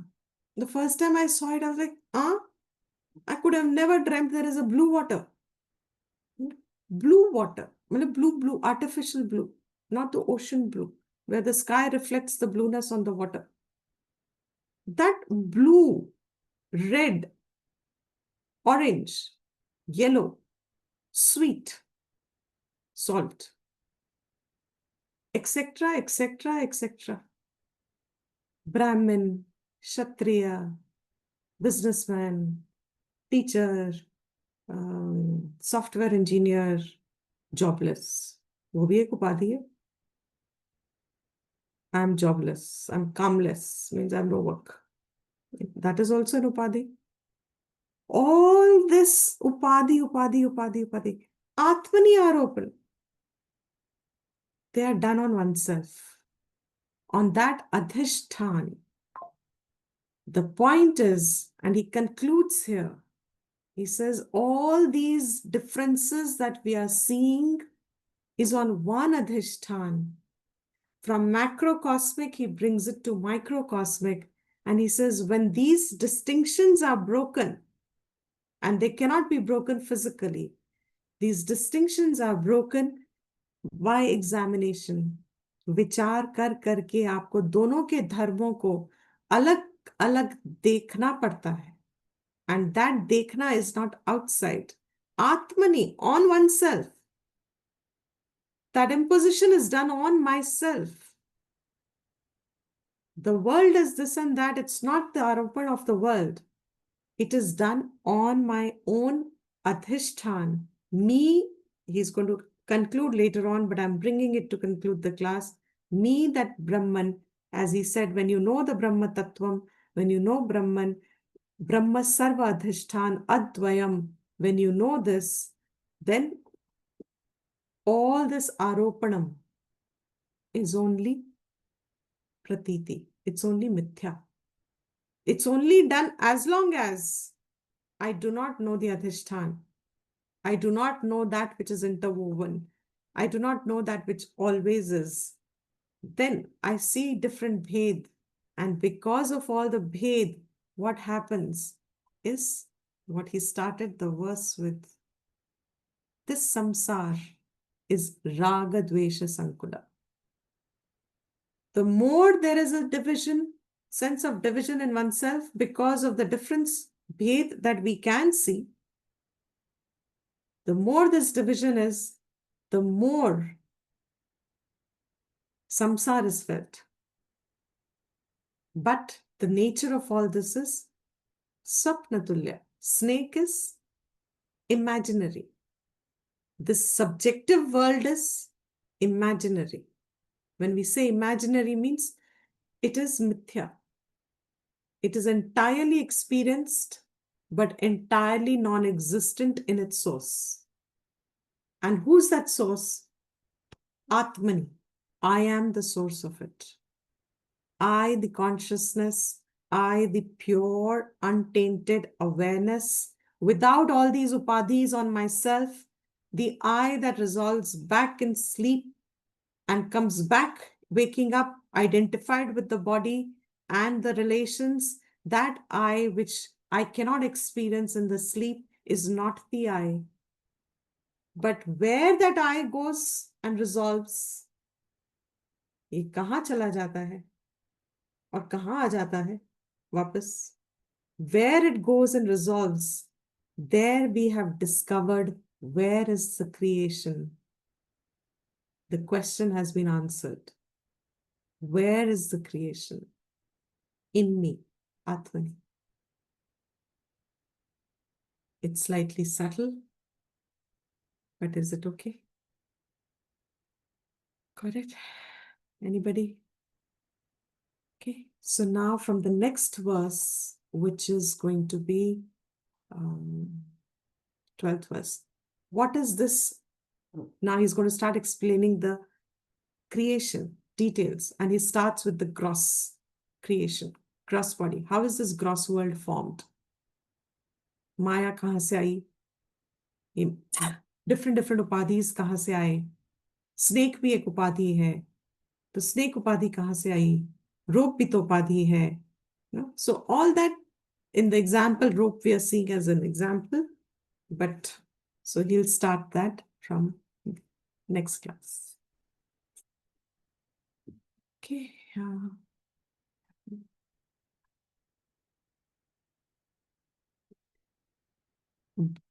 The first time I saw it, I was like, I could have never dreamt there is a blue water. Blue water. Blue, artificial blue, not the ocean blue, where the sky reflects the blueness on the water. That blue, red, orange, yellow, sweet, salt, etc., etc., etc. Brahmin, Kshatriya, businessman, teacher, software engineer, jobless, वो भी एक उपाधि है. I am jobless, I am कामलेस, means I am no work. That is also an उपाधि. All this upadhi, atmani aropan, they are done on oneself, on that adhishthan. The point is, and he concludes here, he says all these differences that we are seeing is on one adhishthan. From macrocosmic, he brings it to microcosmic. And he says, when these distinctions are broken, and they cannot be broken physically, these distinctions are broken by examination. विचार कर करके आपको दोनों के धर्मों को अलग अलग देखना पड़ता है. And that देखना is not outside. Atmani, on oneself. That imposition is done on myself. The world is this and that. It's not the aropan of the world. It is done on my own adhishthan. Me, he's going to conclude later on, but I'm bringing it to conclude the class. Me, that Brahman, as he said, when you know the Brahma Tattvam, when you know Brahman, Brahma Sarva Adhishthan Advayam, when you know this, then all this aropanam is only pratiti. It's only mithya. It's only done as long as I do not know the adhishthan. I do not know that which is interwoven. I do not know that which always is. Then I see different bhed. And because of all the bhed, what happens is what he started the verse with. This samsar is raga dvesha sankula. The more there is a division, sense of division in oneself because of the difference, bhed that we can see, the more this division is, the more samsara is felt. But the nature of all this is sapnatulya. Snake is imaginary. This subjective world is imaginary. When we say imaginary means it is mithya. It is entirely experienced, but entirely non-existent in its source. And who's that source? Atmani. I am the source of it. I, the consciousness, I, the pure, untainted awareness, without all these upadhis on myself, the I that resolves back in sleep and comes back, waking up, identified with the body and the relations, that I which I cannot experience in the sleep is not the I. But where that I goes and resolves, ये कहाँ चला जाता है और कहाँ आ जाता है वापस? Where it goes and resolves, there we have discovered where is the creation. The question has been answered. Where is the creation? In me, Atmani. It's slightly subtle, but is it okay? Got it? Anybody? Okay, so now from the next verse, which is going to be 12th verse. What is this? Now he's going to start explaining the creation details, and he starts with the gross creation, gross body. How is this gross world formed? Maya kahan se aayi? Different उपाधिज कहाँ से आए? Snake भी एक उपाधि है, तो snake उपाधि कहाँ से आई? रोप भी तो उपाधि है. So all that in the example rope we are seeing as an example, but so he'll start that from next class. Okay.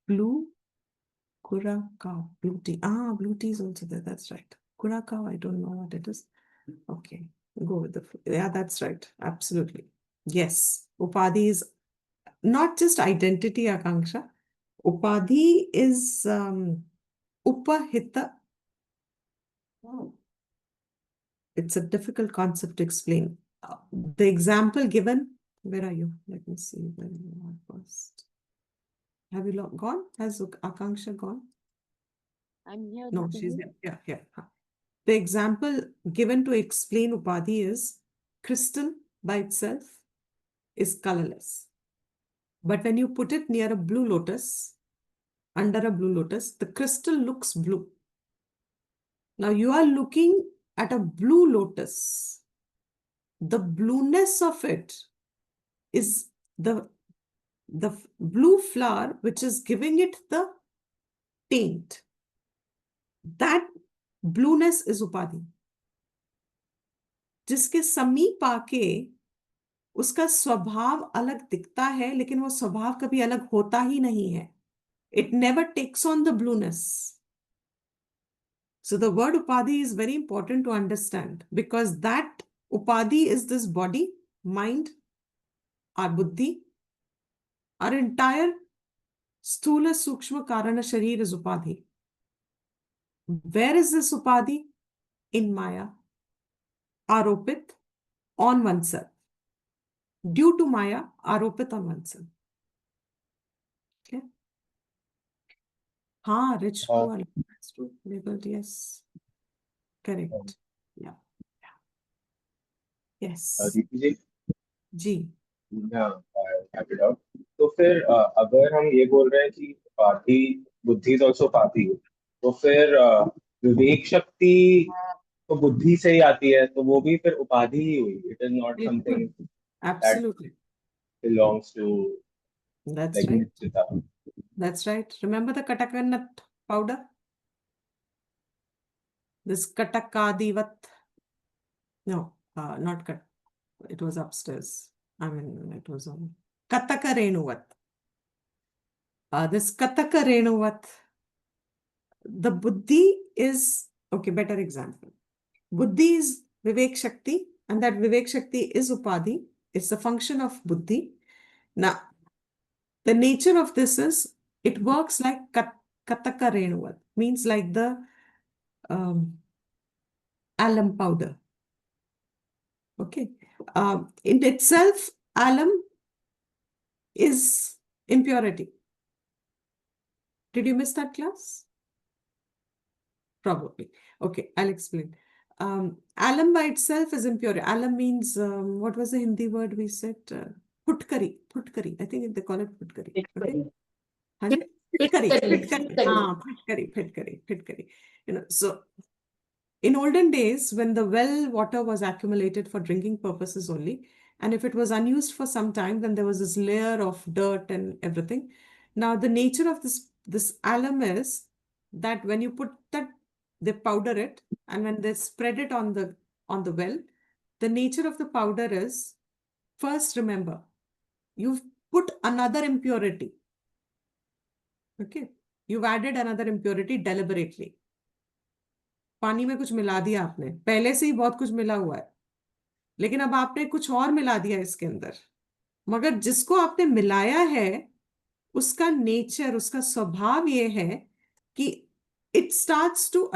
Blue Curacao, blue tea. Blue tea is also there. That's right. Curacao, I don't know what it is. Okay, go with the, yeah, that's right. Absolutely. Yes. Upadhi is not just identity, Akanksha. Upadhi is upahita. Oh. It's a difficult concept to explain. The example given, where are you? Let me see where you are first. Have you gone? Has Akanksha gone? I'm here. No, she's here. Yeah, yeah. The example given to explain Upadhi is crystal by itself is colorless. But when you put it near a blue lotus, under a blue lotus, the crystal looks blue. Now you are looking at a blue lotus. The blueness of it is the blue flower which is giving it the taint. That blueness is Upadhi. जिसके समीप आके उसका स्वभाव अलग दिखता है, लेकिन वो स्वभाव कभी अलग होता ही नहीं है. It never takes on the blueness. So the word Upadhi is very important to understand, because that Upadhi is this body, mind, our buddhi, our entire Sthula Sukshma Karana Sharir is Upadhi. Where is this Upadhi? In Maya, aropit on oneself. Due to Maya, aropit on oneself. Okay. Rich poor. That's true. Labeled, yes. Correct. Yeah. Yes. जी. तो फिर अगर हम ये बोल रहे हैं कि पार्थी बुद्धि इज ऑल्सो पार्थी, तो फिर विवेक शक्ति तो बुद्धि से ही आती है, तो वो भी फिर उपाधि ही हुई. It is not something Absolutely. belongs to That's like right. Nityata. That's right. Remember the Kataka nut powder? This Katakadivat. No, not Kat. It was upstairs. I mean, it was on Kataka Renuvat. This Kataka Renuvat. The Buddhi is, okay, better example. Buddhi is Vivek Shakti, and that Vivek Shakti is Upadhi. It's the function of Buddhi. Now, the nature of this is, it works like Kataka Renuvat, means like the alum powder. Okay. In itself, alum is impurity. Did you miss that class? Probably. Okay, I'll explain. Alum by itself is impure. Alum means, what was the Hindi word we said? Putkari. Putkari. I think they call it putkari. Okay. Pitkari. So in olden days, when the well water was accumulated for drinking purposes only, and if it was unused for some time, then there was this layer of dirt and everything. Now, the nature of this alum is that when you put that, they powder it, and when they spread it on the well, the nature of the powder is, first remember, you've put another impurity. Okay, you've added another impurity deliberately. पानी में कुछ मिला दिया आपने, पहले से ही बहुत कुछ मिला हुआ है, लेकिन अब आपने कुछ और मिला दिया इसके अंदर. मगर जिसको आपने मिलाया है, उसका नेचर, उसका स्वभाव ये है कि it starts to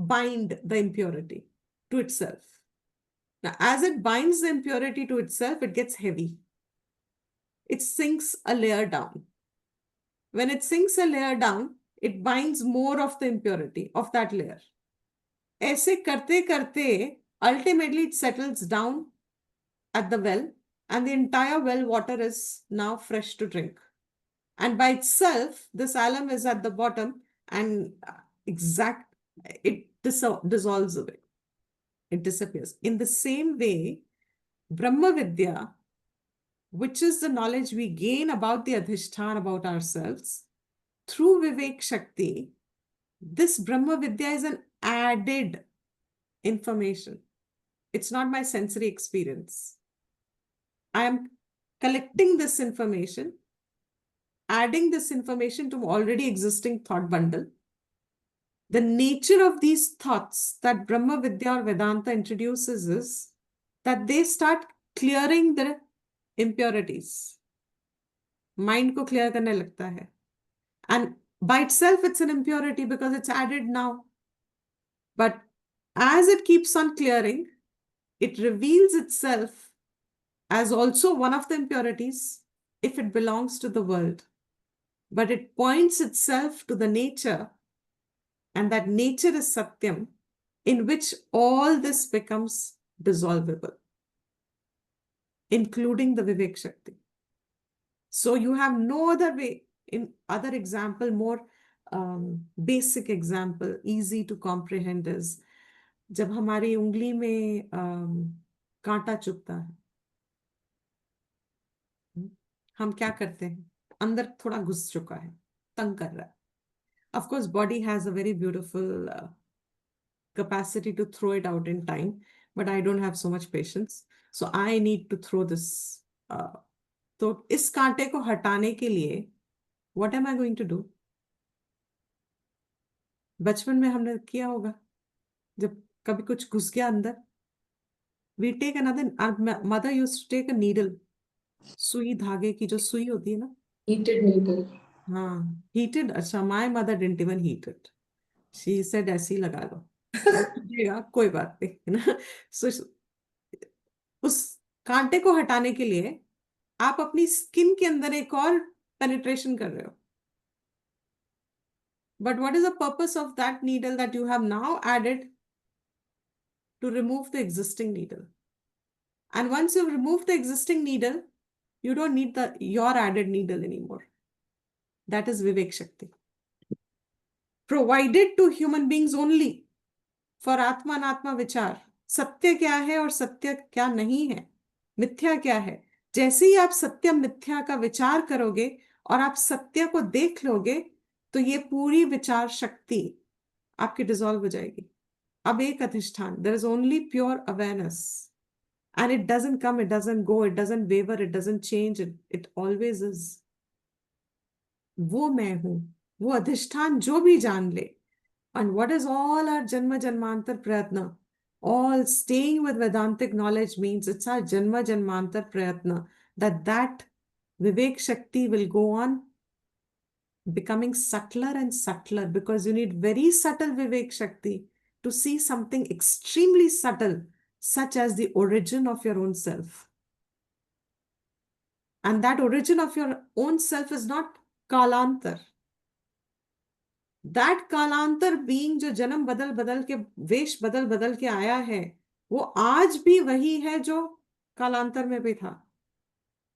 bind the impurity to itself. Now, as it binds the impurity to itself, it gets heavy. It sinks a layer down. When it sinks a layer down, it binds more of the impurity of that layer. ऐसे करते करते, ultimately it settles down at the well, and the entire well water is now fresh to drink. And by itself, this alum is at the bottom, and it dissolves away. It disappears. In the same way, Brahma Vidya, which is the knowledge we gain about the Adhishthana, about ourselves, through Vivek Shakti, this Brahma Vidya is an added information. It's not my sensory experience. I am collecting this information, adding this information to already existing thought bundle. The nature of these thoughts that Brahma Vidya or Vedanta introduces is that they start clearing the impurities. Mind को clear करने लगता है. And by itself, it's an impurity because it's added now. But as it keeps on clearing, it reveals itself as also one of the impurities if it belongs to the world. But it points itself to the nature, and that nature is Satyam, in which all this becomes dissolvable, including the Vivek Shakti. So you have no other way. In other example, more basic example, easy to comprehend is, जब हमारी उंगली में कांटा चुभता है, हम क्या करते हैं? अंदर थोड़ा घुस चुका है, तंग कर रहा है. Of course, body has a very beautiful capacity to throw it out in time, but I don't have so much patience. So I need to throw this. तो इस कांटे को हटाने के लिए what am I going to do? बचपन में हमने किया होगा, जब कभी कुछ घुस गया अंदर, we take another, our mother used to take a needle, सुई धागे की जो सुई होती है ना, Heated needle. हाँ, heated. अच्छा, my mother didn't even heat it. She said ऐसे ही लगा लो, चुभेगा कोई बात नहीं, है ना. So उस कांटे को हटाने के लिए आप अपनी स्किन के अंदर एक और पेनिट्रेशन कर रहे हो. But what is the purpose of that needle that you have now added? To remove the existing needle. And once you've removed the existing needle, you don't need your added needle anymore. That is Vivek Shakti. Provided to human beings only for Atma and Atma Vichar. सत्य क्या है और सत्य क्या नहीं है, मिथ्या क्या है. जैसे ही आप सत्य मिथ्या का विचार करोगे और आप सत्य को देख लोगे, तो ये पूरी विचार शक्ति आपकी डिसॉल्व हो जाएगी. अब एक अधिष्ठान, there is only pure awareness, and it doesn't come, it doesn't go, it doesn't waver, it doesn't change, it always is. वो मैं हूं, वो अधिष्ठान जो भी जान ले. And what is all our Janma Janmantar Prayatna? All staying with Vedantic knowledge means it's our Janma Janmantar Prayatna that Vivek Shakti will go on becoming subtler and subtler, because you need very subtle Vivek Shakti to see something extremely subtle, such as the origin of your own self. And that origin of your own self is not Kalantar. That कालांतर being जो जन्म बदल बदल के, वेश बदल बदल के आया है, वो आज भी वही है जो कालांतर में भी था,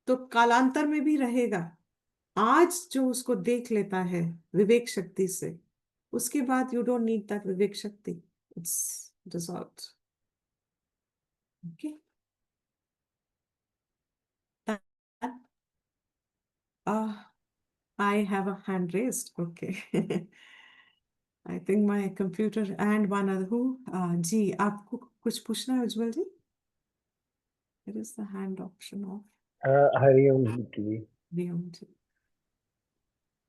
तो कालांतर में भी रहेगा. आज जो उसको देख लेता है विवेक शक्ति से, उसके बाद यू डोंट नीड दैट विवेक शक्ति, it's dissolved. Okay, I have a hand raised. Okay. I think my computer and one other who, जी आपको कुछ पूछना है उज्जवल जी? There is the hand option of Hari Om ji. Riam ji.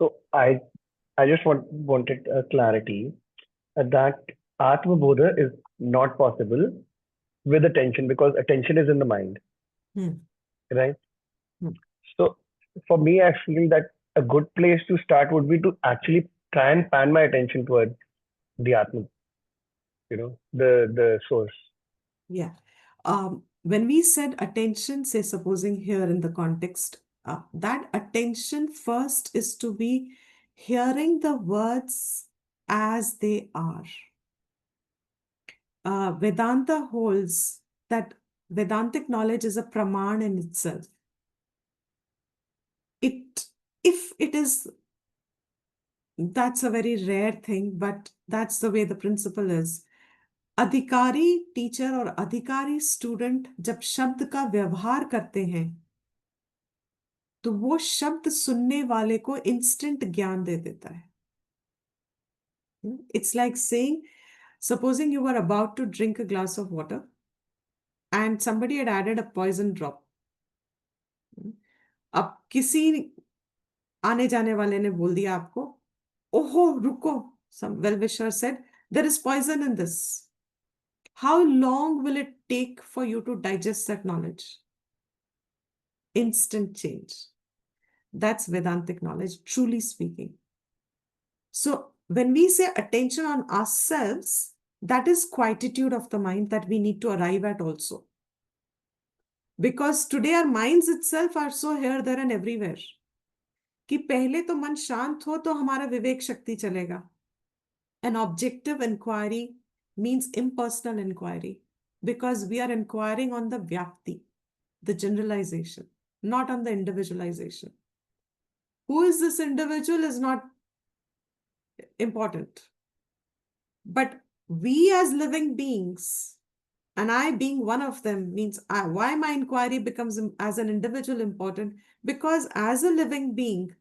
So I just wanted clarity that Atma Bodha is not possible with attention, because attention is in the mind, right? So for me, I feel that a good place to start would be to actually try and pan my attention towards the Atma. the source. Yeah. When we said attention, say, supposing here in the context, that attention first is to be hearing the words as they are. Vedanta holds that Vedantic knowledge is a praman in itself. If it is, that's a very rare thing, but that's the way the principle is. अधिकारी teacher और अधिकारी student जब शब्द का व्यवहार करते हैं तो वो शब्द सुनने वाले को इंस्टेंट ज्ञान दे देता है. It's like saying, supposing you were about to drink a glass of water and somebody had added a poison drop. अब किसी आने जाने वाले ने बोल दिया आपको, ओहो रुको, some well-wisher said, there is poison in this. How long will it take for you to digest that knowledge? Instant change. That's Vedantic knowledge, truly speaking. So when we say attention on ourselves, that is quietude of the mind that we need to arrive at also. Because today our minds itself are so here, there and everywhere. कि पहले तो मन शांत हो तो हमारा विवेक शक्ति चलेगा. An objective inquiry means impersonal inquiry because we are inquiring on the vyapti, the generalization, not on the individualization. Who is this individual is not important. But we as living beings, and I being one of them, means why my inquiry becomes as an individual important? Because as a living being,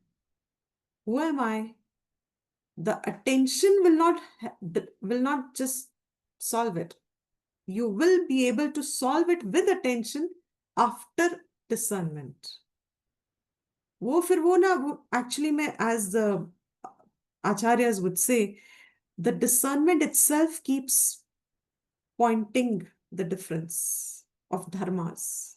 who am I? The attention will not just solve it. You will be able to solve it with attention after discernment. वो फिर वो ना actually मैं, as the acharyas would say, the discernment itself keeps pointing the difference of dharmas,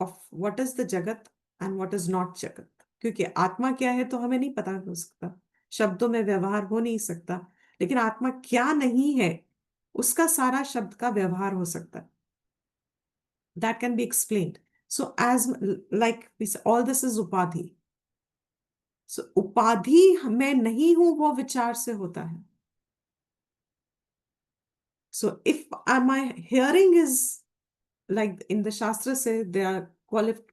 of what is the jagat and what is not jagat. क्योंकि आत्मा क्या है तो हमें नहीं पता हो सकता, शब्दों में व्यवहार हो नहीं सकता, लेकिन आत्मा क्या नहीं है उसका सारा शब्द का व्यवहार हो सकता है. That can be explained. So as like we say, all this is upadhi. So upadhi मैं नहीं हूं वो विचार से होता है. So if my hearing is, like in the Shastra say, there are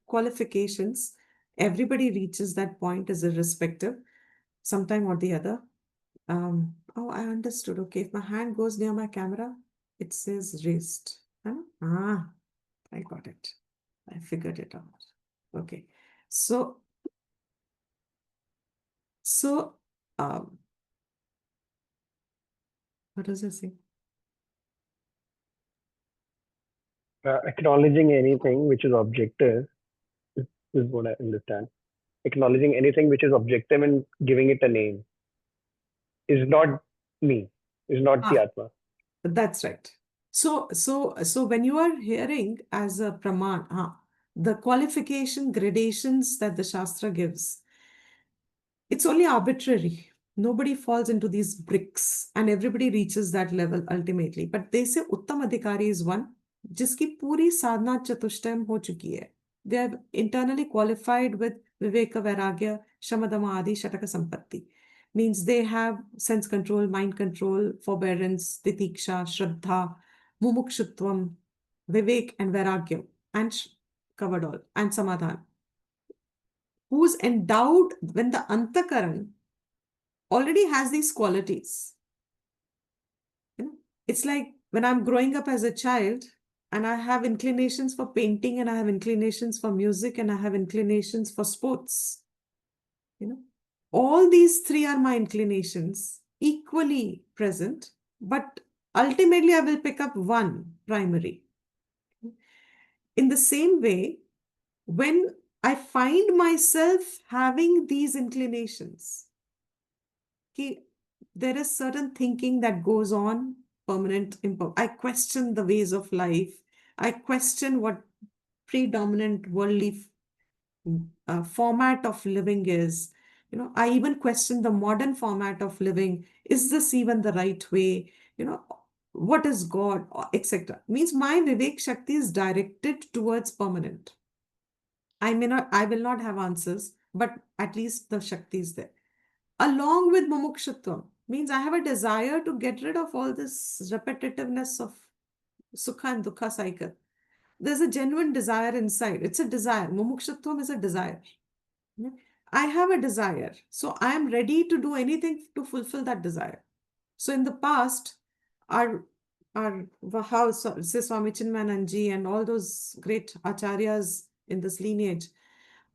qualifications. Everybody reaches that point is irrespective, sometime or the other. Oh, I understood. Okay, if my hand goes near my camera, it says raised. Huh? I got it. I figured it out. Okay. So, what does it say? Acknowledging anything which is objective is what I understand. Acknowledging anything which is objective and giving it a name is not me, is not the Atma. That's right. So when you are hearing as a praman, the qualification gradations that the Shastra gives, it's only arbitrary. Nobody falls into these bricks and everybody reaches that level ultimately. But they say Uttam Adhikari is one, जिसकी पूरी साधना चतुष्टयम हो चुकी है. They are internally qualified with Viveka Vairagya, Shamadama Adi, Shataka Sampatti. Means they have sense control, mind control, forbearance, titiksha, shraddha, mumukshutvam, Vivek and Vairagya, and covered all, and Samadhan. Who's endowed when the Antakaran already has these qualities. It's like when I'm growing up as a child and I have inclinations for painting and I have inclinations for music and I have inclinations for sports. All these three are my inclinations, equally present, but ultimately I will pick up one primary. In the same way, when I find myself having these inclinations, there is certain thinking that goes on, permanent. I question the ways of life. I question what predominant worldly format of living is. I even question the modern format of living. Is this even the right way? what is God, etc. Means my Vivek Shakti is directed towards permanent. I will not have answers, but at least the Shakti is there. Along with mumukshutvam, means I have a desire to get rid of all this repetitiveness of sukha and dukkha cycle. There's a genuine desire inside. It's a desire. Mumukshutvam is a desire. I have a desire. So I am ready to do anything to fulfill that desire. So in the past, our how say Swami Chinmayanand and all those great acharyas in this lineage,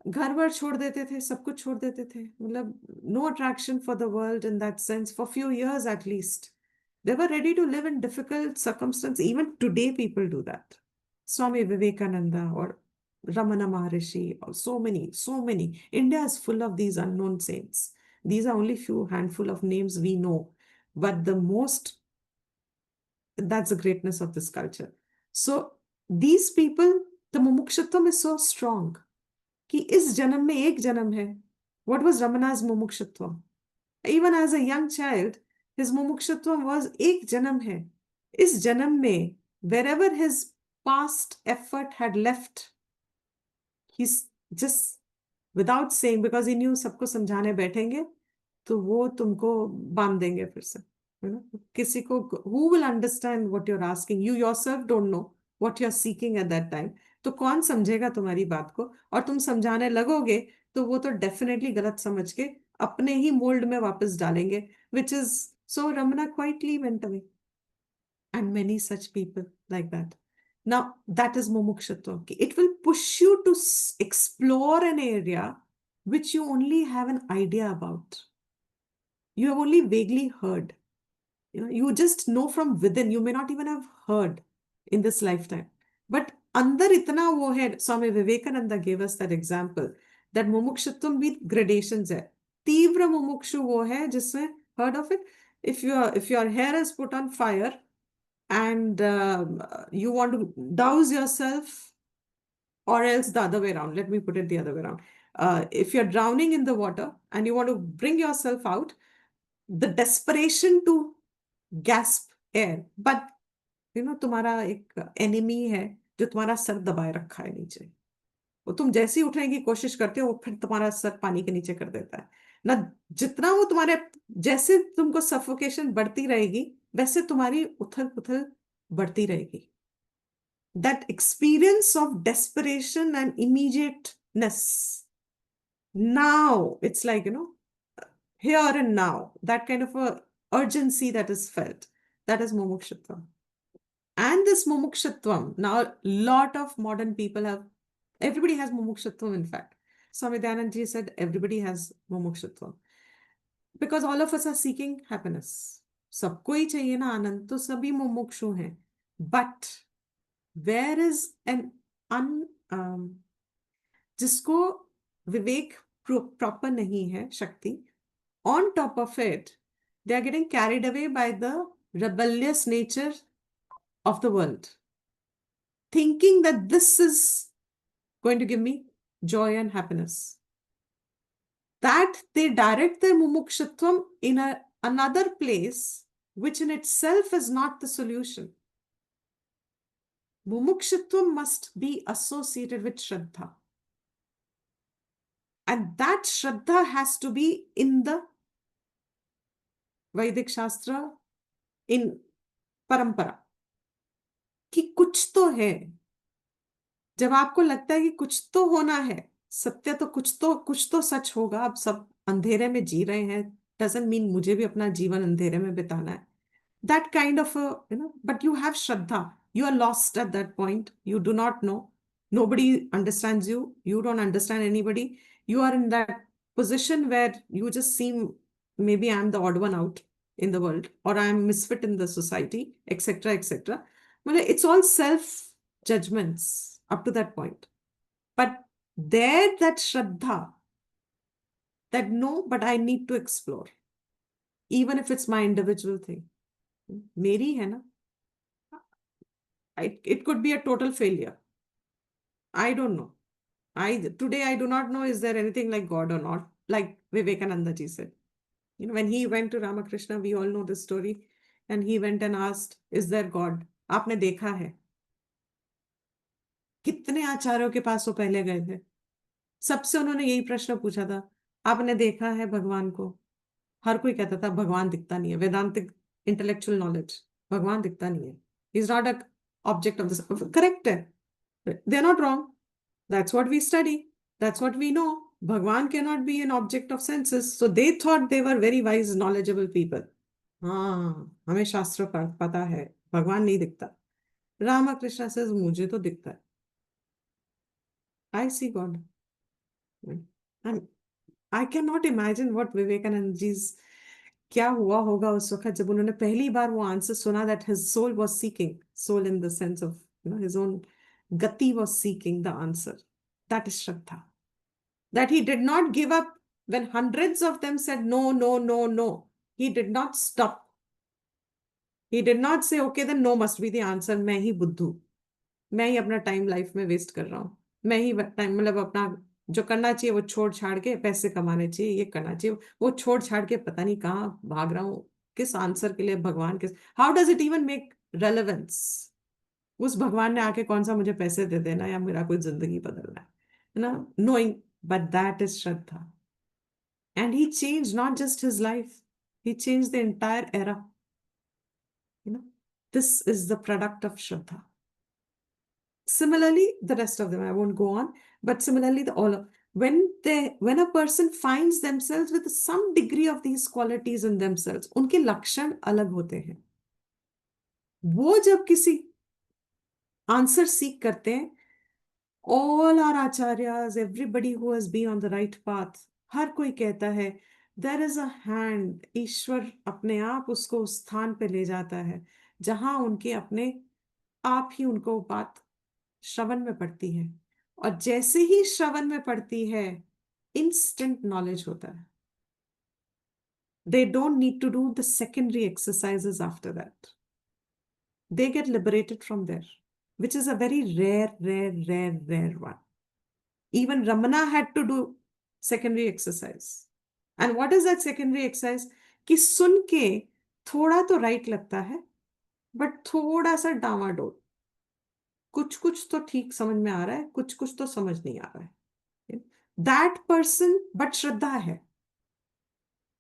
घर बार छोड़ देते थे, सब कुछ छोड़ देते थे, मतलब no attraction for the world in that sense for few years at least. They were ready to live in difficult circumstances. Even today, people do that. Swami Vivekananda or Ramana Maharishi, or so many. India is full of these unknown saints. These are only few handful of names we know, but the most, that's the greatness of this culture. So these people, the mumukshutvam is so strong कि इस जन्म में एक जन्म है. What was Ramana's mumukshutvam? Even as a young child, his mumukshutvam was एक जन्म है. इस जन्म में, wherever his past effort had left, he's just without saying, because he knew सबको समझाने बैठेंगे तो वो तुमको बांध देंगे फिर से. You know, किसी को, who will understand what you're asking? You yourself don't know what you're seeking at that time. तो कौन समझेगा तुम्हारी बात को? और तुम समझाने लगोगे तो वो तो डेफिनेटली गलत समझ के अपने ही मोल्ड में वापस डालेंगे, which is so Ramana quietly went away. And many such people like that. Now, that is mumukshutva. It will push you to explore an area which you only have an idea about. You have only vaguely heard. You just know from within. You may not even have heard in this lifetime. But andar itna wo hai, Swami Vivekananda gave us that example, that mumukshutvam with gradations hai. Tivra mumukshu wo hai, jisme, heard of it? If your hair is put on fire and you want to douse yourself, or else the other way around, let me put it the other way around. If you're drowning in the water and you want to bring yourself out, the desperation to gasp air, but तुम्हारा एक enemy है जो तुम्हारा sir दबाए रखा है नीचे. वो तुम जैसे ही उठने की कोशिश करते हो वो फिर तुम्हारा सर पानी के नीचे कर देता है ना. जितना वो तुम्हारे, जैसे तुमको सफोकेशन बढ़ती रहेगी वैसे तुम्हारी उथल पुथल बढ़ती रहेगी. That experience of desperation and immediateness, now it's like, here and now, that kind of a urgency that is felt, that is mumukshutvam. And this mumukshutvam, now a lot of modern people have, everybody has mumukshutvam in fact. Swami Dayanand ji said everybody has mumukshutvam. Because all of us are seeking happiness. सबको ही चाहिए ना आनंद, तो सभी मुमुक्षु हैं. But where is an जिसको विवेक proper नहीं है, शक्ति, on top of it, they are getting carried away by the rebellious nature of the world, thinking that this is going to give me joy and happiness. That they direct their mumukshutvam in another place, which in itself is not the solution. Mumukshutvam must be associated with Shraddha. And that Shraddha has to be in the Vedic Shastra, in Parampara. कि कुछ तो है. जब आपको लगता है कि कुछ तो होना है, सत्य तो कुछ तो सच होगा. अब सब अंधेरे में जी रहे हैं, doesn't mean मुझे भी अपना जीवन अंधेरे में बिताना है. That kind of a, but you have Shraddha. You are lost at that point. You do not know. Nobody understands you. You don't understand anybody. You are in that position where you just seem, maybe I'm the odd one out in the world, or I'm misfit in the society, etc., etc. Well, it's all self-judgments up to that point. But there, that Shraddha, that no, but I need to explore, even if it's my individual thing. मेरी है ना. It could be a total failure. I don't know. Today I do not know, is there anything like God or not? Like Vivekananda ji said. When he went to Ramakrishna, we all know the story. and he went and asked, is there God? आपने देखा है? कितने आचार्यों के पास वो पहले गए थे, सबसे उन्होंने यही प्रश्न पूछा था, आपने देखा है भगवान को? हर कोई कहता था भगवान दिखता नहीं है, वेदांतिक इंटेलेक्चुअल नॉलेज, भगवान दिखता नहीं है, is not a object of this. Correct है, they are not wrong, that's what we study, that's what we know, Bhagwan can not be an object of senses, so they thought they were very wise knowledgeable people. हाँ, हमें शास्त्र पता है भगवान नहीं दिखता। Ramakrishna says मुझे तो दिखता है, I see God. And I can not imagine what Vivekananda ji क्या हुआ होगा उस वक्त जब उन्होंने पहली बार वो आंसर सुना, that his soul was seeking, soul in the sense of his own gati was seeking the answer. That is shraddha, that he did not give up when hundreds of them said no no no no, he did not stop, he did not say okay then no must be the answer, मैं ही बुद्धू, मैं ही अपना time life में waste कर रहा हूँ, मैं ही time मतलब अपना जो करना चाहिए वो छोड़ छाड़ के, पैसे कमाने चाहिए, ये करना चाहिए, वो छोड़ छाड़ के पता नहीं कहाँ भाग रहा हूँ, किस आंसर के लिए, भगवान किस, how does it even make relevance? उस भगवान ने आके कौन सा मुझे पैसे दे देना या मेरा कोई जिंदगी बदलना है ना, knowing, but that is Shraddha. And he change not just his life, he changed the entire era, this is the product of Shraddha. Similarly, the rest of them I won't go on, but similarly when a person finds themselves with some degree of these qualities in themselves, उनके लक्षण अलग होते हैं, वो जब किसी answer सीख करते हैं, all our acharyas, everybody who has been on the right path, हर कोई कहता है there is a hand, ईश्वर अपने आप उसको उस स्थान पे ले जाता है जहां उनके अपने आप ही उनको बात श्रवण में पड़ती है, और जैसे ही श्रवण में पड़ती है इंस्टेंट नॉलेज होता है, they don't need to do the secondary exercises after that, they get liberated from there, which is a very rare one. Even Ramana had to do secondary exercise. And what is that secondary exercise? कि सुन के थोड़ा तो right लगता है, but थोड़ा सा डावाडोल, कुछ कुछ तो ठीक समझ में आ रहा है, कुछ कुछ तो समझ नहीं आ रहा है, दैट पर्सन, बट श्रद्धा है।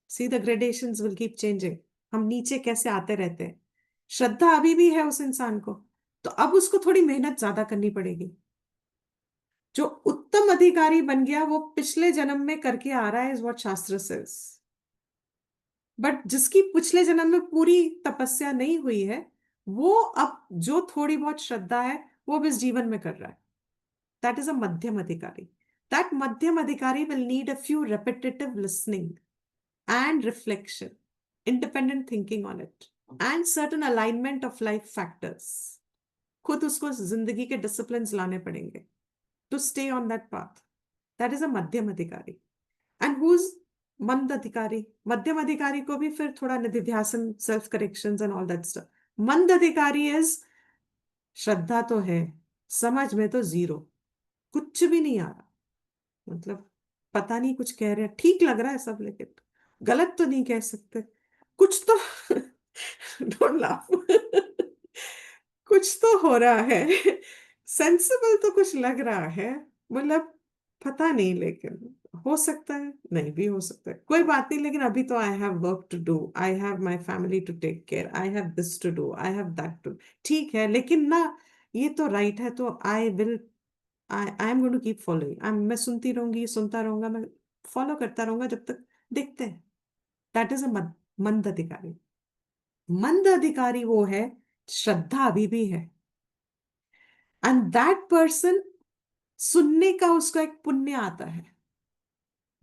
See the gradations will keep changing, हम नीचे कैसे आते रहते हैं, श्रद्धा अभी भी है उस इंसान को, तो अब उसको थोड़ी मेहनत ज्यादा करनी पड़ेगी। जो उत्तम अधिकारी बन गया वो पिछले जन्म में करके आ रहा है, इज व्हाट शास्त्र सेज, बट जिसकी पिछले जन्म में पूरी तपस्या नहीं हुई है, वो अब जो थोड़ी बहुत श्रद्धा है वो अब इस जीवन में कर रहा है, दैट इज अ मध्यम अधिकारी। दैट मध्यम अधिकारी will need a few repetitive listening and reflection, independent thinking on it, and certain alignment of life factors, खुद उसको जिंदगी के डिसिप्लिन लाने पड़ेंगे to stay on that path. That is a मध्यम अधिकारी. And who's मंद अधिकारी? मध्यम अधिकारी को भी फिर थोड़ा निधिध्यासन, self corrections and all that stuff. Manda adhikari is श्रद्धा तो है, समझ में तो जीरो, कुछ भी नहीं आ रहा, मतलब पता नहीं, कुछ कह रहे हैं ठीक लग रहा है सब, लेकिन गलत तो नहीं कह सकते, कुछ तो डोंट लाफ कुछ तो हो रहा है, सेंसिबल तो कुछ लग रहा है, मतलब पता नहीं, लेकिन हो सकता है, नहीं भी हो सकता है, कोई बात नहीं, लेकिन अभी तो I have work to do, I have my family to take care, I have this to do, I have that to, ठीक है, लेकिन ना ये तो राइट है, तो I am going to keep following, मैं सुनती रहूंगी, सुनता रहूंगा, मैं फॉलो करता रहूंगा जब तक, देखते हैं। दैट इज अ मंद अधिकारी। मंद अधिकारी वो है, श्रद्धा अभी भी है, एंड दैट पर्सन, सुनने का उसका एक पुण्य आता है,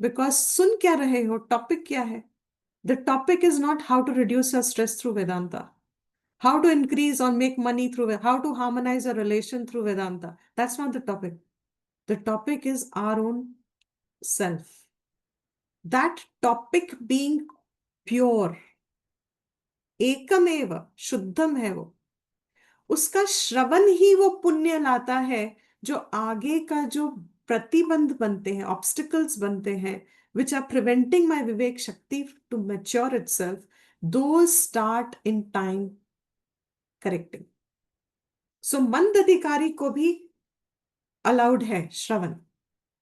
बिकॉज सुन क्या रहे हो, टॉपिक क्या है, the topic is not how to reduce your stress through Vedanta, how to increase or make money through it, how to harmonize a relation through Vedanta. That's not the topic. The topic is our own self. That topic being pure, एकमेव शुद्धम है वो, उसका श्रवण ही वो पुण्य लाता है, जो आगे का जो प्रतिबंध बनते हैं, ऑब्स्टिकल्स बनते हैं, which are preventing my vivek shakti to mature itself, those start in time correcting. So मंद अधिकारी को भी अलाउड है श्रवण.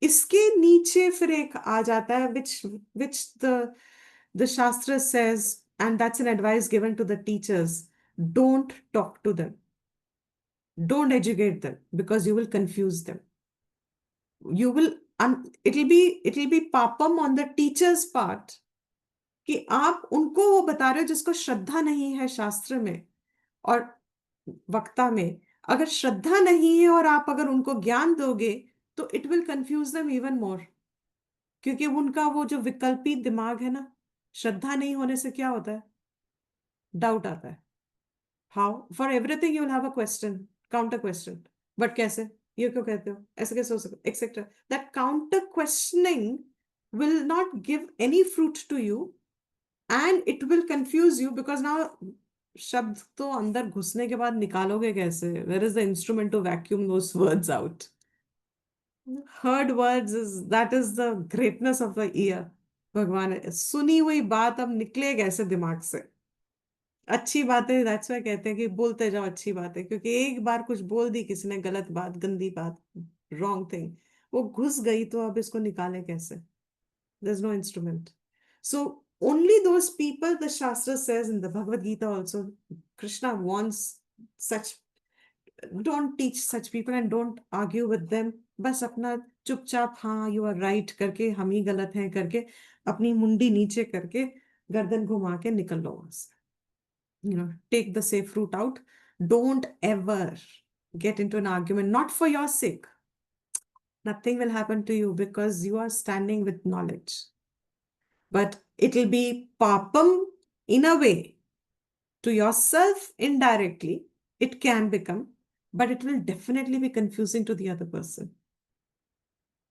इसके नीचे फिर एक आ जाता है which the shastra says, and that's an advice given to the teachers: don't talk to them, don't educate them, because you will confuse them. You will it'll be papam on the teacher's part कि आप उनको वो बता रहे हो जिसको श्रद्धा नहीं है शास्त्र में और वक्ता में. अगर श्रद्धा नहीं है और आप अगर उनको ज्ञान दोगे तो it will confuse them even more, क्योंकि उनका वो जो विकल्पी दिमाग है ना, श्रद्धा नहीं होने से क्या होता है, डाउट आता है. How for everything you will have a question, counter question. But कैसे, ये क्यों कहते हो, ऐसे कैसे हो सकता, एक्सेट्रा. That counter questioning will not give any fruit to you and it will confuse you, because now शब्द तो अंदर घुसने के बाद निकालोगे कैसे, where is the instrument to vacuum those words out. Heard words that is the greatness of the ear. भगवान, सुनी हुई बात अब निकले कैसे दिमाग से. अच्छी बातें, दैट्स व्हाई कहते हैं कि बोलते जाओ अच्छी बातें, क्योंकि एक बार कुछ बोल दी किसी ने, गलत बात, गंदी बात, रॉन्ग थिंग, वो घुस गई, तो अब इसको निकाले कैसे. There is no instrument. So only those people, the shastra says in the Bhagavad Gita also, Krishna wants such, don't teach such people and don't argue with them. बस अपना चुपचाप हाँ यू आर राइट करके, हम ही गलत हैं करके, अपनी मुंडी नीचे करके गर्दन घुमा के निकल लो वहां से. Take the safe route out. Don't ever get into an argument, not for your sake. Nothing will happen to you because you are standing with knowledge. But it will be papam in a way to yourself indirectly. It can become, but it will definitely be confusing to the other person.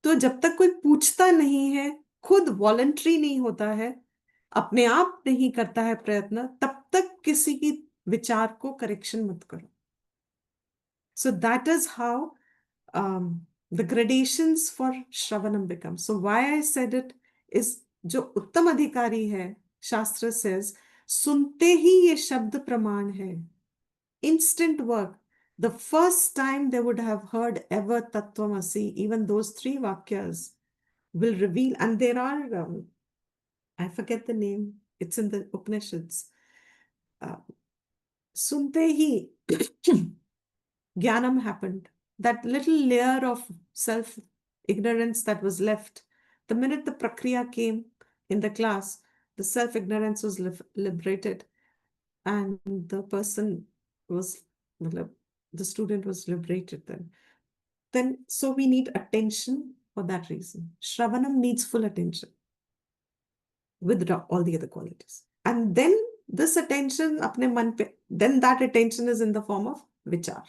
तो जब तक कोई पूछता नहीं है, खुद voluntary नहीं होता है, अपने आप नहीं करता है प्रयत्न, तब तक किसी की विचार को करेक्शन मत करो. So that is how the gradations for shravanam become. So why I said it is, जो उत्तम अधिकारी है, शास्त्र सेज, सुनते ही ये शब्द प्रमाण है. Instant work. The first time they would have heard ever Tattvamasi, even those 3 Vakyas will reveal, and there are, I forget the name, it's in the Upanishads. Sunte hi Jnanam happened. That little layer of self-ignorance that was left, the minute the Prakriya came in the class, the self-ignorance was liberated, and the person was, the student was liberated then. So we need attention for that reason. Shravanam needs full attention with all the other qualities, and then this attention apne man pe, then that attention is in the form of vichar,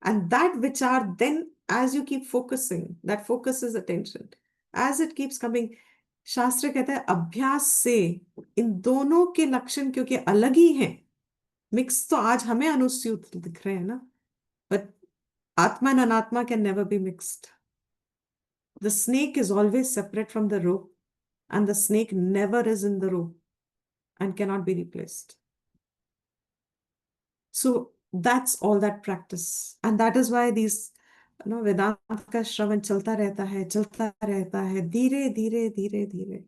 and that vichar, then as you keep focusing, that focus is attention, as it keeps coming. शास्त्र कहता है अभ्यास से इन दोनों के लक्षण क्योंकि अलग ही हैं, मिक्स तो आज हमें अनुस्यूत दिख रहे हैं ना, but Atma and Anatma can never be mixed. The snake is always separate from the rope, and the snake never is in the rope and cannot be replaced. So that's all that practice. And that is why these, Vedanta का श्रवण चलता रहता है, धीरे धीरे धीरे धीरे.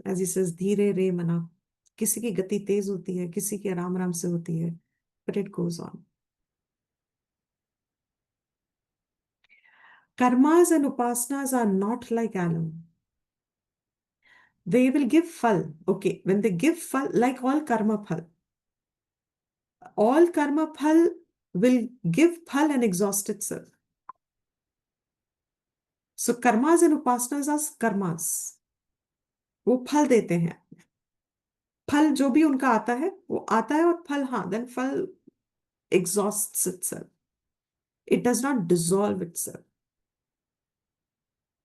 As he says, धीरे रे मना. किसी की गति तेज होती है, किसी की आराम आराम से होती है, but it goes on. Karmas and upasanas are not like alum. They will give phal. Okay, when they give phal, like all karma phal will give phal and exhaust itself. So karmas and upasanas are karmas. वो फल देते हैं. फल जो भी उनका आता है वो आता है, और फल, हाँ, then फल exhausts itself. It does not dissolve itself.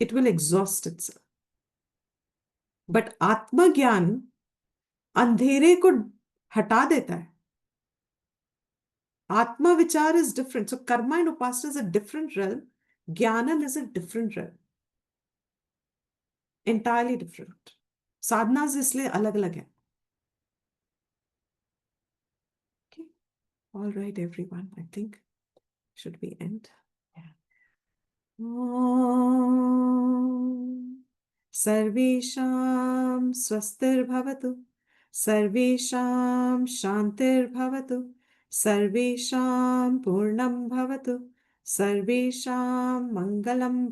It will exhaust itself. But आत्मज्ञान अंधेरे को हटा देता है. Atma vichar is different. So karma and upasana is a different realm. Jnanam is a different realm. Entirely different. Sadhanas इसलिए अलग अलग है. All right, everyone. I think should we end? Yeah. Om Sarvesham Swastir Sarvesham Shantir Sarvesham Purnam Sarvesham Mangalam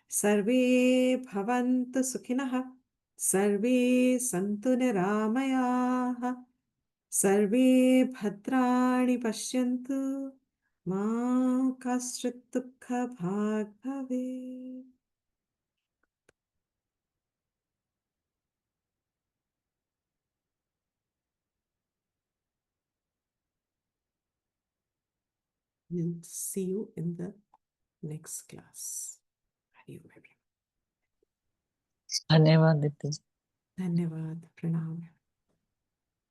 Sarve Bhavantu Sukhinah Sarve Santu Niramayaha Sarve Bhadrani Pashyantu Ma Kashchit Dukha Bhag Bhavet. We'll see you in the next class. Hari Om everyone. धन्यवाद दीदी। Dhanyavad. Pranam.